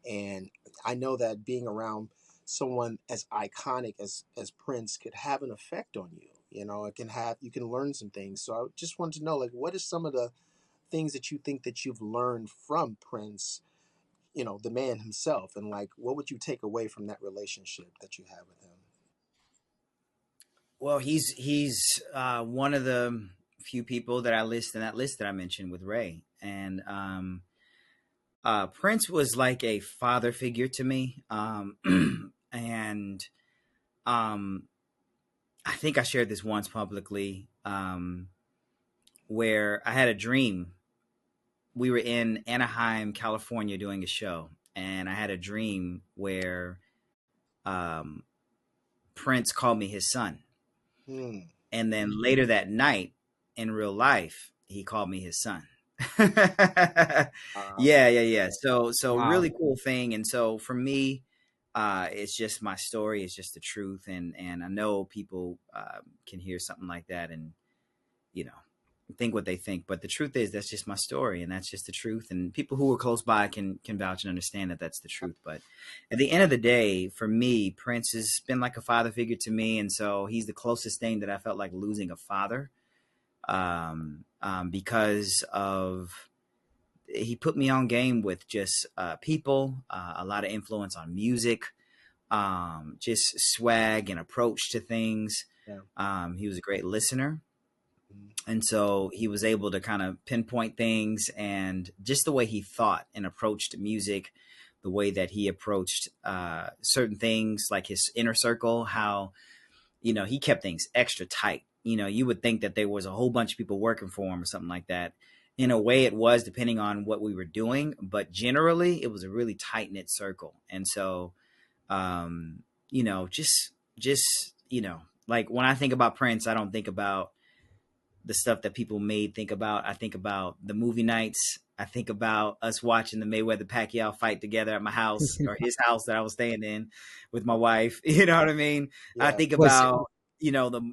And I know that being around someone as iconic as Prince could have an effect on you. You can learn some things. So I just wanted to know, what are some of the things that you think that you've learned from Prince, the man himself, and what would you take away from that relationship that you have with him? Well, he's one of the few people that I list in that list that I mentioned with Ray. And Prince was like a father figure to me. And I think I shared this once publicly, where I had a dream. We were in Anaheim, California doing a show, and I had a dream where Prince called me his son. And then later that night in real life, he called me his son. Yeah. So wow. Really cool thing. And so for me, it's just my story. It's just the truth. And I know people can hear something like that and, think what they think. But the truth is, that's just my story, and that's just the truth. And people who are close by can vouch and understand that that's the truth. But at the end of the day, for me, Prince has been like a father figure to me. And so he's the closest thing that I felt like losing a father, because he put me on game with just people, a lot of influence on music, just swag and approach to things. Yeah. He was a great listener. And so he was able to kind of pinpoint things, and just the way he thought and approached music, the way that he approached certain things, like his inner circle, how, he kept things extra tight. You would think that there was a whole bunch of people working for him or something like that. In a way it was, depending on what we were doing, but generally it was a really tight knit circle. And so, just, like when I think about Prince, I don't think about the stuff that people may think about. I think about the movie nights. I think about us watching the Mayweather-Pacquiao fight together at my house or his house that I was staying in with my wife. You know what I mean? Yeah. I think about the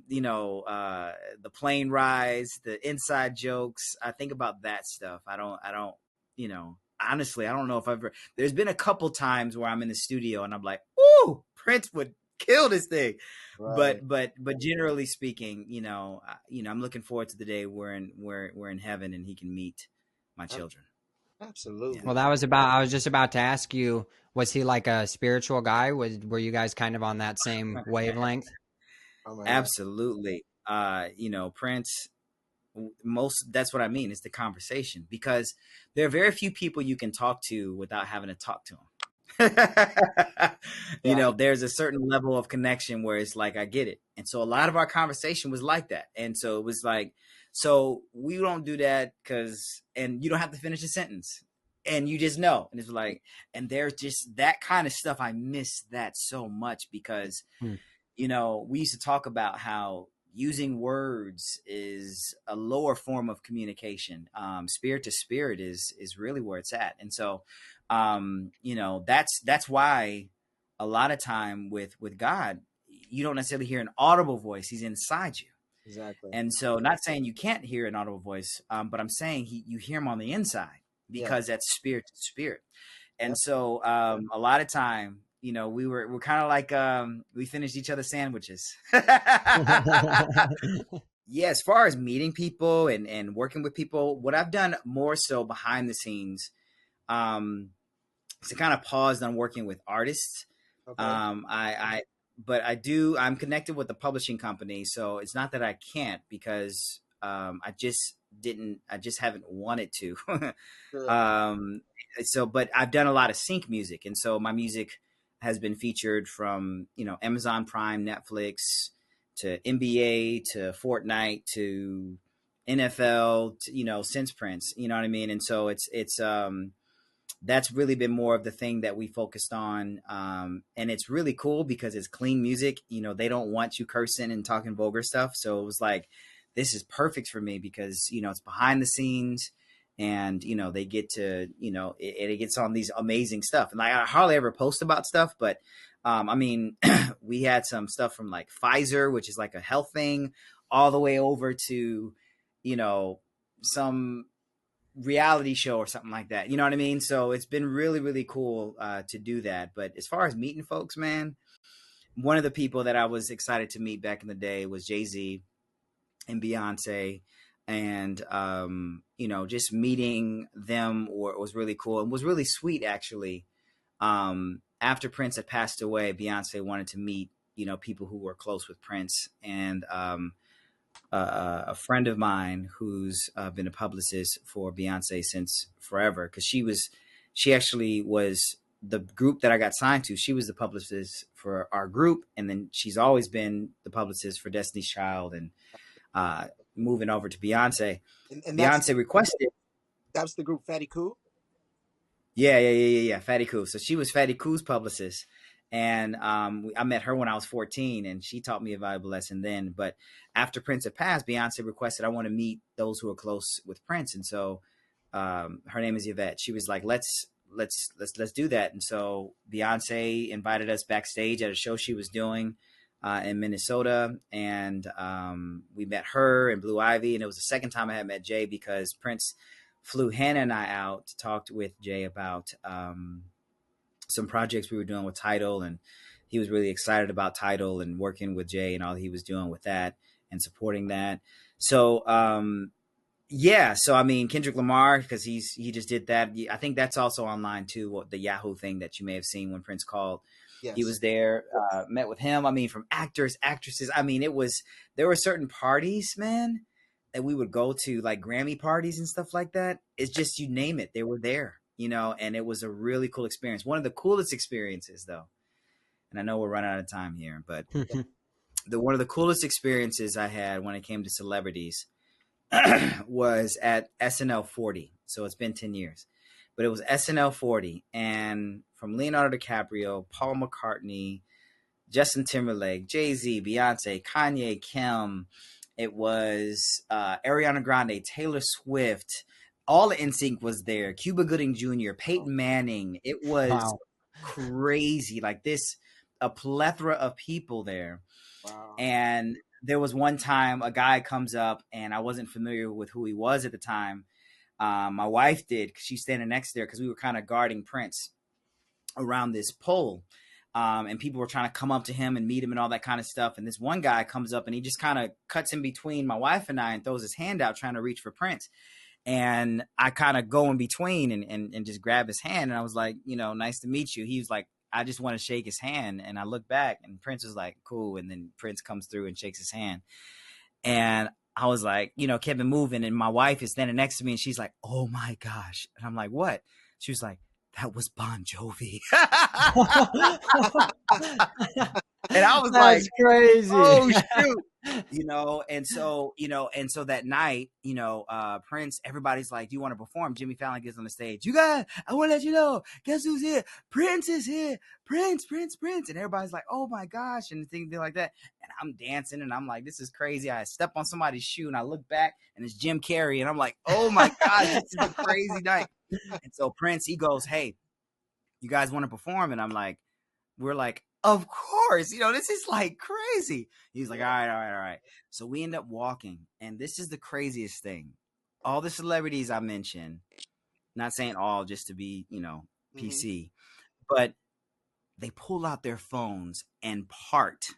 plane rides, the inside jokes. I think about that stuff. I don't, honestly, I don't know if there's been a couple times where I'm in the studio and I'm like, ooh, Prince would kill this thing. Right. But generally speaking, I'm looking forward to the day we're in heaven and he can meet my children. Absolutely. Well, I was just about to ask you, was he like a spiritual guy? Were you guys kind of on that same wavelength? Oh my God. Absolutely. Prince, that's what I mean. It's the conversation, because there are very few people you can talk to without having to talk to them. There's a certain level of connection where it's like, I get it. And so a lot of our conversation was like that. And so it was like, so we don't do that and you don't have to finish a sentence and you just know. And it's like, and there's just that kind of stuff. I miss that so much because, we used to talk about how using words is a lower form of communication. Spirit to spirit is really where it's at. And so, that's why a lot of time with God, you don't necessarily hear an audible voice. He's inside you. Exactly. And so, not saying you can't hear an audible voice, but I'm saying you hear him on the inside, because that's spirit to spirit. And so, a lot of time, we're kind of like, we finished each other's sandwiches. Yeah, as far as meeting people and working with people, what I've done more so behind the scenes, to kind of paused on working with artists. Okay. I'm connected with the publishing company, so it's not that I can't, because I just haven't wanted to. Sure. But I've done a lot of sync music, and so my music has been featured from Amazon Prime, Netflix, to NBA, to Fortnite, to NFL, to, since Prince, you know what I mean? And so it's that's really been more of the thing that we focused on. And it's really cool because it's clean music. They don't want you cursing and talking vulgar stuff. So it was like, this is perfect for me because, it's behind the scenes and, they get to, it gets on these amazing stuff. And I hardly ever post about stuff, but we had some stuff from like Pfizer, which is like a health thing, all the way over to, some reality show or something like that. You know what I mean? So it's been really, really cool to do that. But as far as meeting folks, man, one of the people that I was excited to meet back in the day was Jay-Z and Beyonce. And, just meeting them was really cool and was really sweet, actually. After Prince had passed away, Beyonce wanted to meet, people who were close with Prince. And a friend of mine who's been a publicist for Beyonce since forever, because she actually was the group that I got signed to. She was the publicist for our group, and then she's always been the publicist for Destiny's Child, and moving over to Beyonce. And Beyonce requested. That's the group Fatty Cool? Yeah. Fatty Cool. So she was Fatty Cool's publicist. And I met her when I was 14, and she taught me a valuable lesson then. But after Prince had passed, Beyonce requested I want to meet those who are close with Prince. And so her name is Yvette. She was like, let's do that. And so Beyonce invited us backstage at a show she was doing in Minnesota. And we met her and Blue Ivy. And it was the second time I had met Jay, because Prince flew Hannah and I out to talk with Jay about some projects we were doing with Tidal, and he was really excited about Tidal and working with Jay and all he was doing with that and supporting that. So, Kendrick Lamar, because he just did that. I think that's also online too, the Yahoo thing that you may have seen when Prince called. Yes. He was there, met with him. From actors, actresses. There were certain parties, man, that we would go to, like Grammy parties and stuff like that. It's just, you name it, they were there. And it was a really cool experience. One of the coolest experiences, though, and I know we're running out of time here, but one of the coolest experiences I had when it came to celebrities was at SNL 40. So it's been 10 years, but it was SNL 40. And from Leonardo DiCaprio, Paul McCartney, Justin Timberlake, Jay-Z, Beyonce, Kanye, Kim, it was Ariana Grande, Taylor Swift, all the NSYNC was there. Cuba Gooding Jr., Peyton Manning. It was crazy. Like this, a plethora of people there. Wow. And there was one time a guy comes up, and I wasn't familiar with who he was at the time. My wife did, because she's standing next there, because we were kind of guarding Prince around this pole. And people were trying to come up to him and meet him and all that kind of stuff. And this one guy comes up and he just kind of cuts in between my wife and I and throws his hand out trying to reach for Prince. And I kind of go in between and just grab his hand. And I was like, you know, nice to meet you. He was like, I just want to shake his hand. And I look back and Prince was like, cool. And then Prince comes through and shakes his hand. And I was like, you know, kept it moving. And my wife is standing next to me and she's like, oh my gosh. And I'm like, what? She was like, that was Bon Jovi. And I was That's like, crazy. oh shoot. You know, and so that night, you know, Prince, everybody's like, do you want to perform? Jimmy Fallon gets on the stage. You guys, I want to let you know, guess who's here? Prince is here. Prince. And everybody's like, oh my gosh. And things like that. And I'm dancing and I'm like, this is crazy. I step on somebody's shoe and I look back and it's Jim Carrey. And I'm like, oh my gosh, this is a crazy night. And so Prince, he goes, hey, you guys want to perform? And I'm like, we're like, of course, you know, this is like crazy. He's like, all right. So we end up walking. And this is the craziest thing. All the celebrities I mentioned, not saying all just to be, you know, PC, but they pull out their phones and part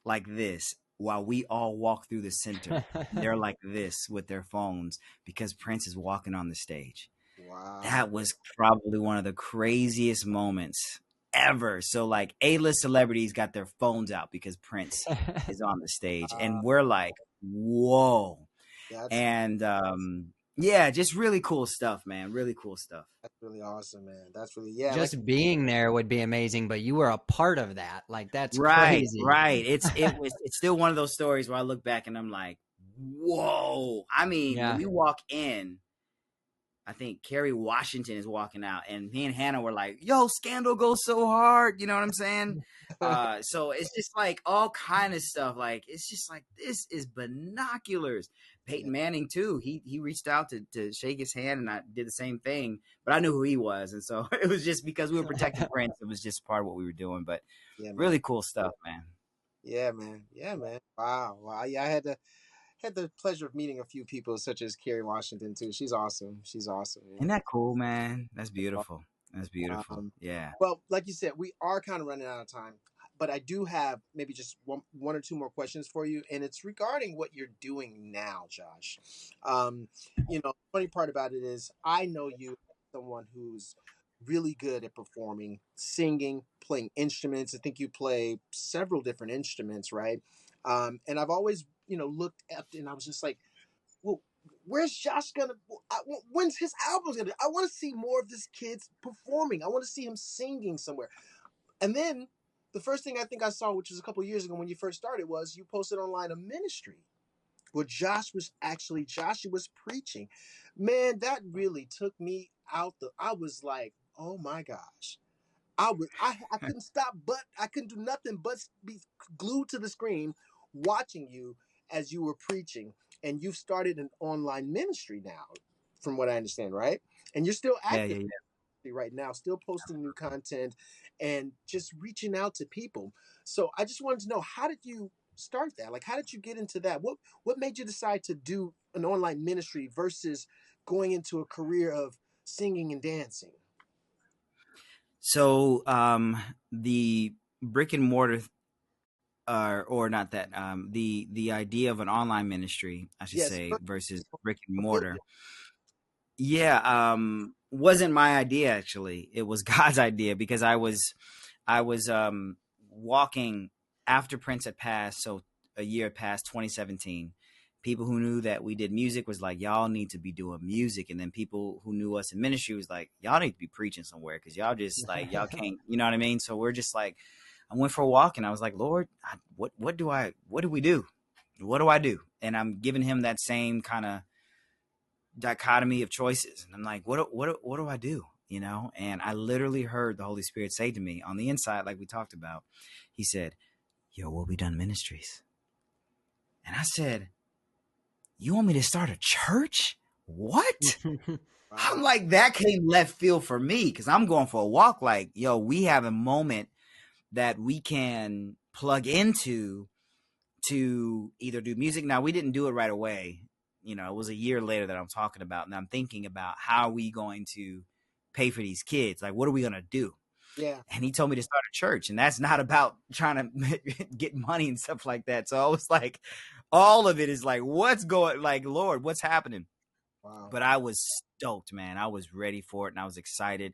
like this while we all walk through the center. They're like this with their phones because Prince is walking on the stage. Wow. That was probably one of the craziest moments ever. So like A-list celebrities got their phones out because Prince is on the stage and we're like, whoa. And yeah, just really cool stuff, man. Really cool stuff. That's really awesome, man. That's really, yeah. Just like, being there would be amazing, but you were a part of that. Like, that's right, crazy. right. It's still one of those stories where I look back and I'm like, whoa. I mean, when we walk in, I think Kerry Washington is walking out, and me and Hannah were like, yo, Scandal goes so hard. You know what I'm saying? So it's just like all kind of stuff. Like, it's just like, this is binoculars. Peyton Manning too. He reached out to shake his hand, and I did the same thing, but I knew who he was. And so it was just because we were protecting Prince. It was just part of what we were doing, but really cool stuff, man. Yeah, man. Wow. Yeah, I had the pleasure of meeting a few people such as Kerry Washington too. She's awesome. Yeah. Isn't that cool, man? That's beautiful. Yeah. Well, like you said, we are kind of running out of time, but I do have maybe just one or two more questions for you, and it's regarding what you're doing now, Josh. You know, the funny part about it is I know you as someone who's really good at performing, singing, playing instruments. I think you play several different instruments, right? And I've always, you know, looked up and I was just like, well, where's Josh gonna, when's his album's gonna, I want to see more of this kid's performing. I want to see him singing somewhere. And then the first thing I think I saw, which was a couple of years ago when you first started, was you posted online a ministry where Josh was preaching. Man, that really took me out I was like, oh my gosh. I couldn't stop, but I couldn't do nothing but be glued to the screen watching you as you were preaching. And you've started an online ministry now, from what I understand, right? And you're still active right now, still posting new content and just reaching out to people. So I just wanted to know, how did you start that? Like, how did you get into that? What made you decide to do an online ministry versus going into a career of singing and dancing? So the brick and mortar, or not that, the idea of an online ministry, I should say, versus brick and mortar. Yeah, wasn't my idea, actually. It was God's idea, because I was walking after Prince had passed. So a year had passed, 2017. People who knew that we did music was like, y'all need to be doing music. And then people who knew us in ministry was like, y'all need to be preaching somewhere, because y'all just like, y'all can't, you know what I mean? So we're just like, I went for a walk and I was like, Lord, what do we do? What do I do? And I'm giving him that same kind of dichotomy of choices. And I'm like, what do I do? You know? And I literally heard the Holy Spirit say to me on the inside, like we talked about, he said, yo, Will Be Done Ministries. And I said, you want me to start a church? What? I'm like, that came left field for me, because I'm going for a walk like, yo, we have a moment that we can plug into to either do music. Now, we didn't do it right away. You know, it was a year later that I'm talking about. And I'm thinking about how are we going to pay for these kids? Like, what are we going to do? Yeah. And he told me to start a church. And that's not about trying to get money and stuff like that. So I was like, all of it is like, what's going, like, Lord, what's happening? Wow. But I was stoked, man. I was ready for it and I was excited.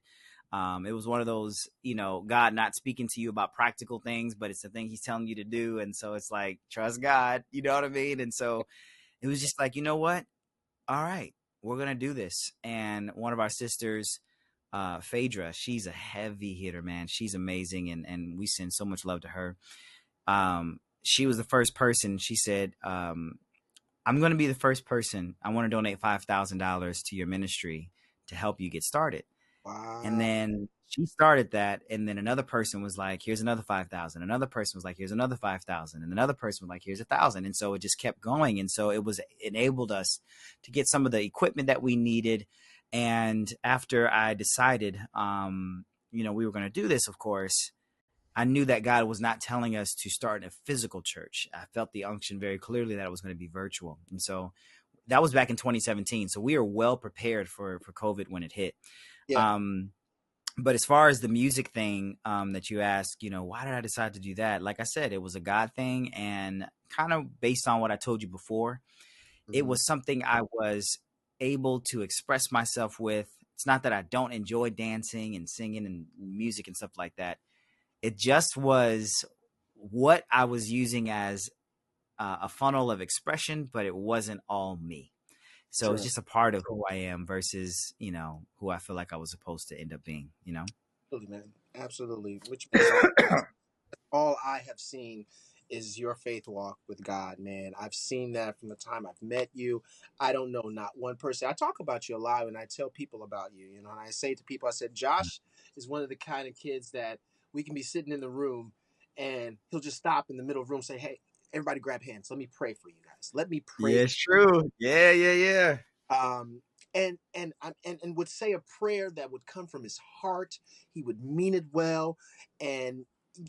It was one of those, you know, God not speaking to you about practical things, but it's the thing he's telling you to do. And so it's like, trust God, you know what I mean? And so it was just like, you know what? All right, we're going to do this. And one of our sisters, Phaedra, she's a heavy hitter, man. She's amazing. And we send so much love to her. She was the first person. She said, I'm going to be the first person. I want to donate $5,000 to your ministry to help you get started. Wow. And then she started that. And then another person was like, here's another 5,000. Another person was like, here's another 5,000. And another person was like, here's 1,000. And so it just kept going. And so it enabled us to get some of the equipment that we needed. And after I decided, you know, we were going to do this, of course, I knew that God was not telling us to start a physical church. I felt the unction very clearly that it was going to be virtual. And so that was back in 2017. So we are well prepared for COVID when it hit. Yeah. But as far as the music thing that you asked, you know, why did I decide to do that? Like I said, it was a God thing, and kind of based on what I told you before, it was something I was able to express myself with. It's not that I don't enjoy dancing and singing and music and stuff like that. It just was what I was using as a funnel of expression, but it wasn't all me. So it's Sure. just a part of who I am versus, you know, who I feel like I was supposed to end up being, you know? Absolutely, man. Absolutely. Which means all I have seen is your faith walk with God, man. I've seen that from the time I've met you. I don't know not one person. I talk about you a lot when I tell people about you, you know, and I say to people, I said, Josh is one of the kind of kids that we can be sitting in the room and he'll just stop in the middle of the room, say, hey, everybody grab hands. Let me pray for you guys. Let me pray. Yeah, it's true. Yeah. um and would say a prayer that would come from his heart. He would mean it well. And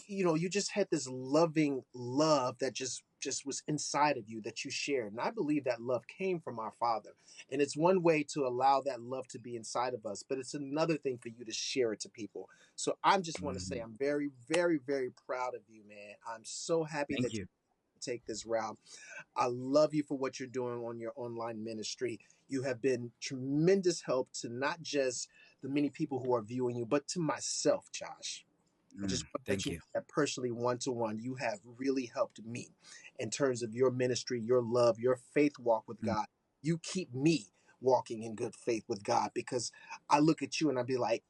you know, you just had this loving love that just was inside of you that you shared, and I believe that love came from our Father. And it's one way to allow that love to be inside of us, but it's another thing for you to share it to people. So I just want to say I'm very, very, very proud of you, man. I'm so happy Thank that you you. take this route. I love you for what you're doing on your online ministry. You have been tremendous help to not just the many people who are viewing you, but to myself, Josh. I just want to let Thank you know you. that personally, one to one, you have really helped me in terms of your ministry, your love, your faith walk with Mm, God. You keep me walking in good faith with God, because I look at you and I'd be like,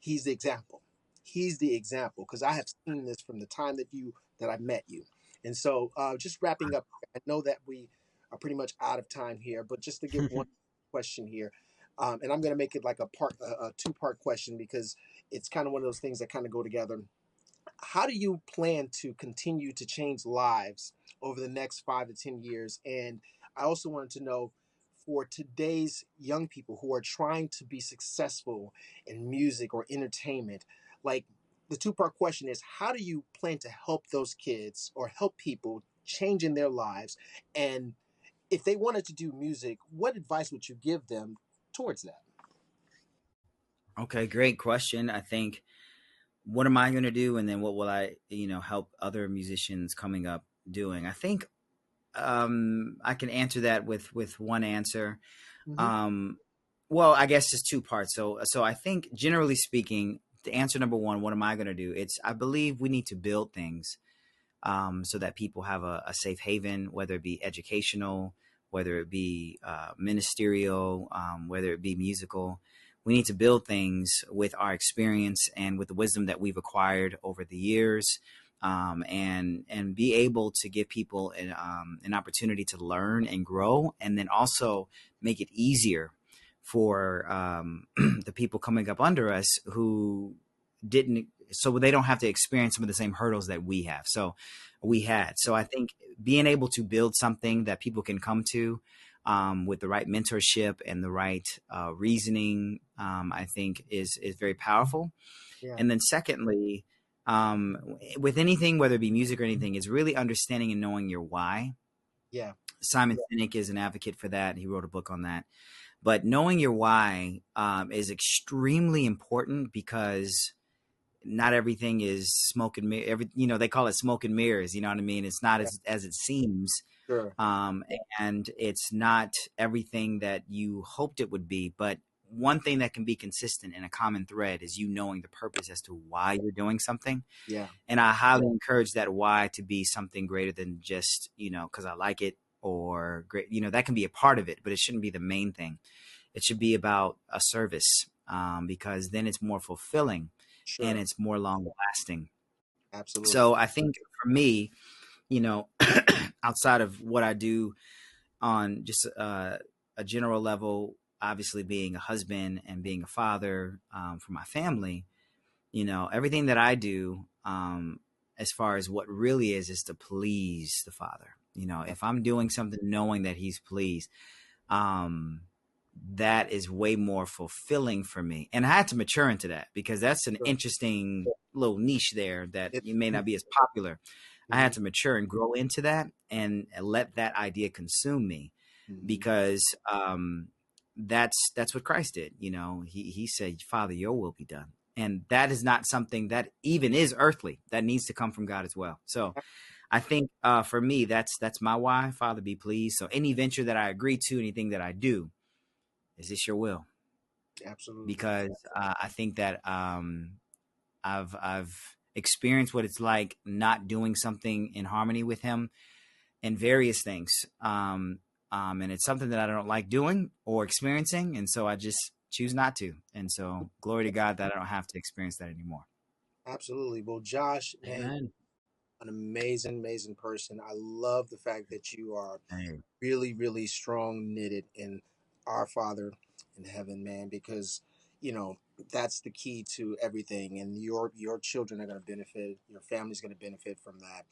he's the example. He's the example, because I have seen this from the time that I met you. And so, just wrapping up, I know that we are pretty much out of time here, but just to give one question here, and I'm going to make it like a two-part question, because it's kind of one of those things that kind of go together. How do you plan to continue to change lives over the next 5 to 10 years? And I also wanted to know, for today's young people who are trying to be successful in music or entertainment, like, the two-part question is, how do you plan to help those kids or help people change in their lives? And if they wanted to do music, what advice would you give them towards that? Okay, great question. I think, what am I going to do? And then what will I, you know, help other musicians coming up doing? I think I can answer that with one answer. Mm-hmm. Um, well, I guess just two parts. So I think, generally speaking, the answer number one, what am I going to do? It's, I believe we need to build things so that people have a safe haven, whether it be educational, whether it be ministerial, whether it be musical. We need to build things with our experience and with the wisdom that we've acquired over the years, and be able to give people an opportunity to learn and grow, and then also make it easier for the people coming up under us who didn't, so they don't have to experience some of the same hurdles that we have. So we had. So I think being able to build something that people can come to with the right mentorship and the right reasoning, I think is very powerful. Yeah. And then secondly, with anything, whether it be music or anything, is really understanding and knowing your why. Yeah. Simon Sinek is an advocate for that. He wrote a book on that. But knowing your why is extremely important, because not everything is smoke and mirror. They call it smoke and mirrors. You know what I mean? It's not Yeah. as it seems. Sure. And it's not everything that you hoped it would be. But one thing that can be consistent and a common thread is you knowing the purpose as to why you're doing something. Yeah. And I highly encourage that why to be something greater than just, because I like it, or great, that can be a part of it, but it shouldn't be the main thing. It should be about a service, because then it's more fulfilling and Sure. it's more long lasting. Absolutely. So I think for me, outside of what I do on just a general level, obviously being a husband and being a father for my family, everything that I do, as far as what really is to please the Father. If I'm doing something knowing that He's pleased, that is way more fulfilling for me. And I had to mature into that, because that's an interesting little niche there that you may not be as popular. I had to mature and grow into that and let that idea consume me, because that's what Christ did. He said, Father, your will be done. And that is not something that even is earthly. That needs to come from God as well. So I think for me, that's my why. Father, be pleased. So any venture that I agree to, anything that I do, is this your will? Absolutely. Because I think that I've experienced what it's like not doing something in harmony with Him in various things. And it's something that I don't like doing or experiencing. And so I just choose not to. And so glory to God that I don't have to experience that anymore. Absolutely. Well, Josh, man, Amen. an amazing person. I love the fact that you are Hey. really, really strong knitted in our Father in heaven, man, because that's the key to everything, and your children are going to benefit, your family's going to benefit from that.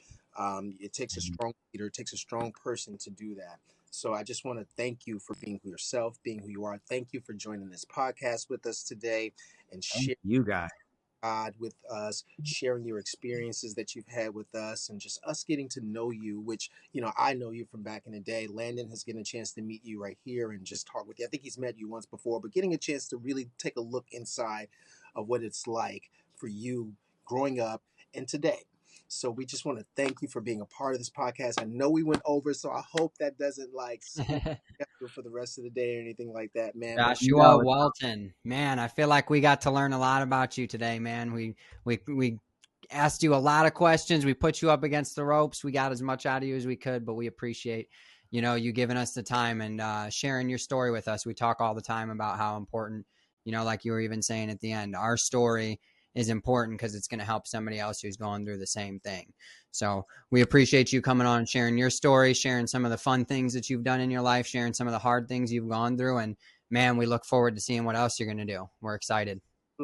It takes a strong leader, it takes a strong person to do that. So I just want to thank you for being yourself, being who you are. Thank you for joining this podcast with us today and Thank sharing you guys. God with us, sharing your experiences that you've had with us, and just us getting to know you, which, I know you from back in the day. Landon has gotten a chance to meet you right here and just talk with you. I think he's met you once before, but getting a chance to really take a look inside of what it's like for you growing up and today. So we just want to thank you for being a part of this podcast. I know we went over, so I hope that doesn't for the rest of the day or anything like that, man. But Joshua Welton, man, I feel like we got to learn a lot about you today, man. We asked you a lot of questions. We put you up against the ropes. We got as much out of you as we could, but we appreciate, you giving us the time and sharing your story with us. We talk all the time about how important, like you were even saying at the end, our story is important because it's going to help somebody else who's going through the same thing. So we appreciate you coming on and sharing your story, sharing some of the fun things that you've done in your life, sharing some of the hard things you've gone through. And man, we look forward to seeing what else you're going to do. We're excited.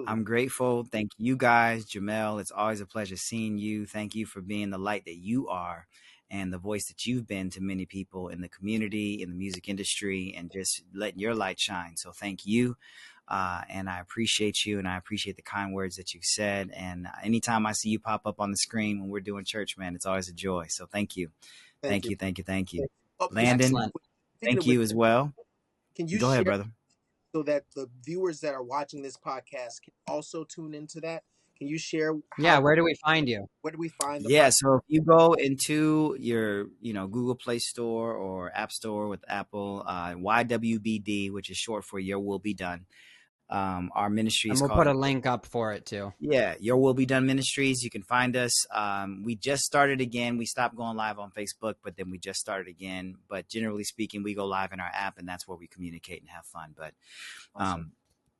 I'm grateful. Thank you guys. Jemell, it's always a pleasure seeing you. Thank you for being the light that you are and the voice that you've been to many people in the community, in the music industry, and just letting your light shine. So thank you. And I appreciate you, and I appreciate the kind words that you've said. And anytime I see you pop up on the screen when we're doing church, man, it's always a joy. So thank you. Thank you. Oh, Landon, thank you as well. Can you Go ahead, share brother. so that the viewers that are watching this podcast can also tune into that? Can you share? Where do we find you? Where do we find the Yeah, podcast? so if you go into your, Google Play Store or App Store with Apple, YWBD, which is short for Your Will Be Done. Our ministry And is we'll called put a link up for it too. Yeah, Your Will Be Done Ministries. You can find us. We just started again. We stopped going live on Facebook, but then we just started again. But generally speaking, we go live in our app, and that's where we communicate and have fun. But Awesome.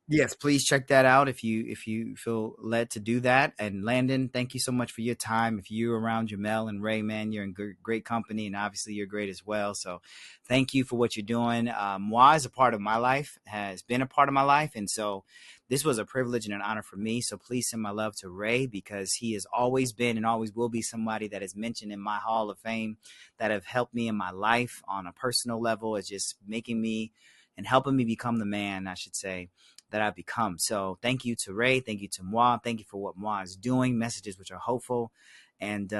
yes, please check that out if you feel led to do that. And Landon, thank you so much for your time. If you're around Jemell and Ray, man, you're in great company, and obviously you're great as well. So thank you for what you're doing. MWAH is a part of my life, has been a part of my life. And so this was a privilege and an honor for me. So please send my love to Ray, because he has always been and always will be somebody that is mentioned in my Hall of Fame, that have helped me in my life on a personal level. It's just making me and helping me become the man, I should say, that I've become. So thank you to Ray. Thank you to MWAH. Thank you for what MWAH is doing, messages which are hopeful. And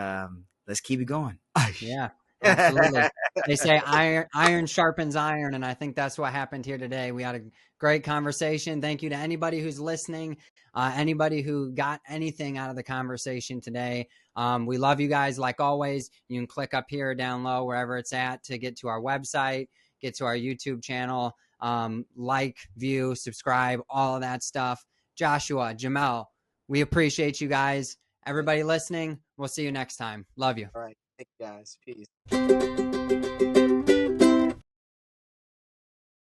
let's keep it going. Yeah, absolutely. They say iron sharpens iron, and I think that's what happened here today. We had a great conversation. Thank you to anybody who's listening, anybody who got anything out of the conversation today. We love you guys. Like always, you can click up here or down low, wherever it's at, to get to our website, get to our YouTube channel, like, view, subscribe, all of that stuff. Joshua, Jemell, we appreciate you guys. Everybody listening, we'll see you next time. Love you. All right. Thank you guys. Peace.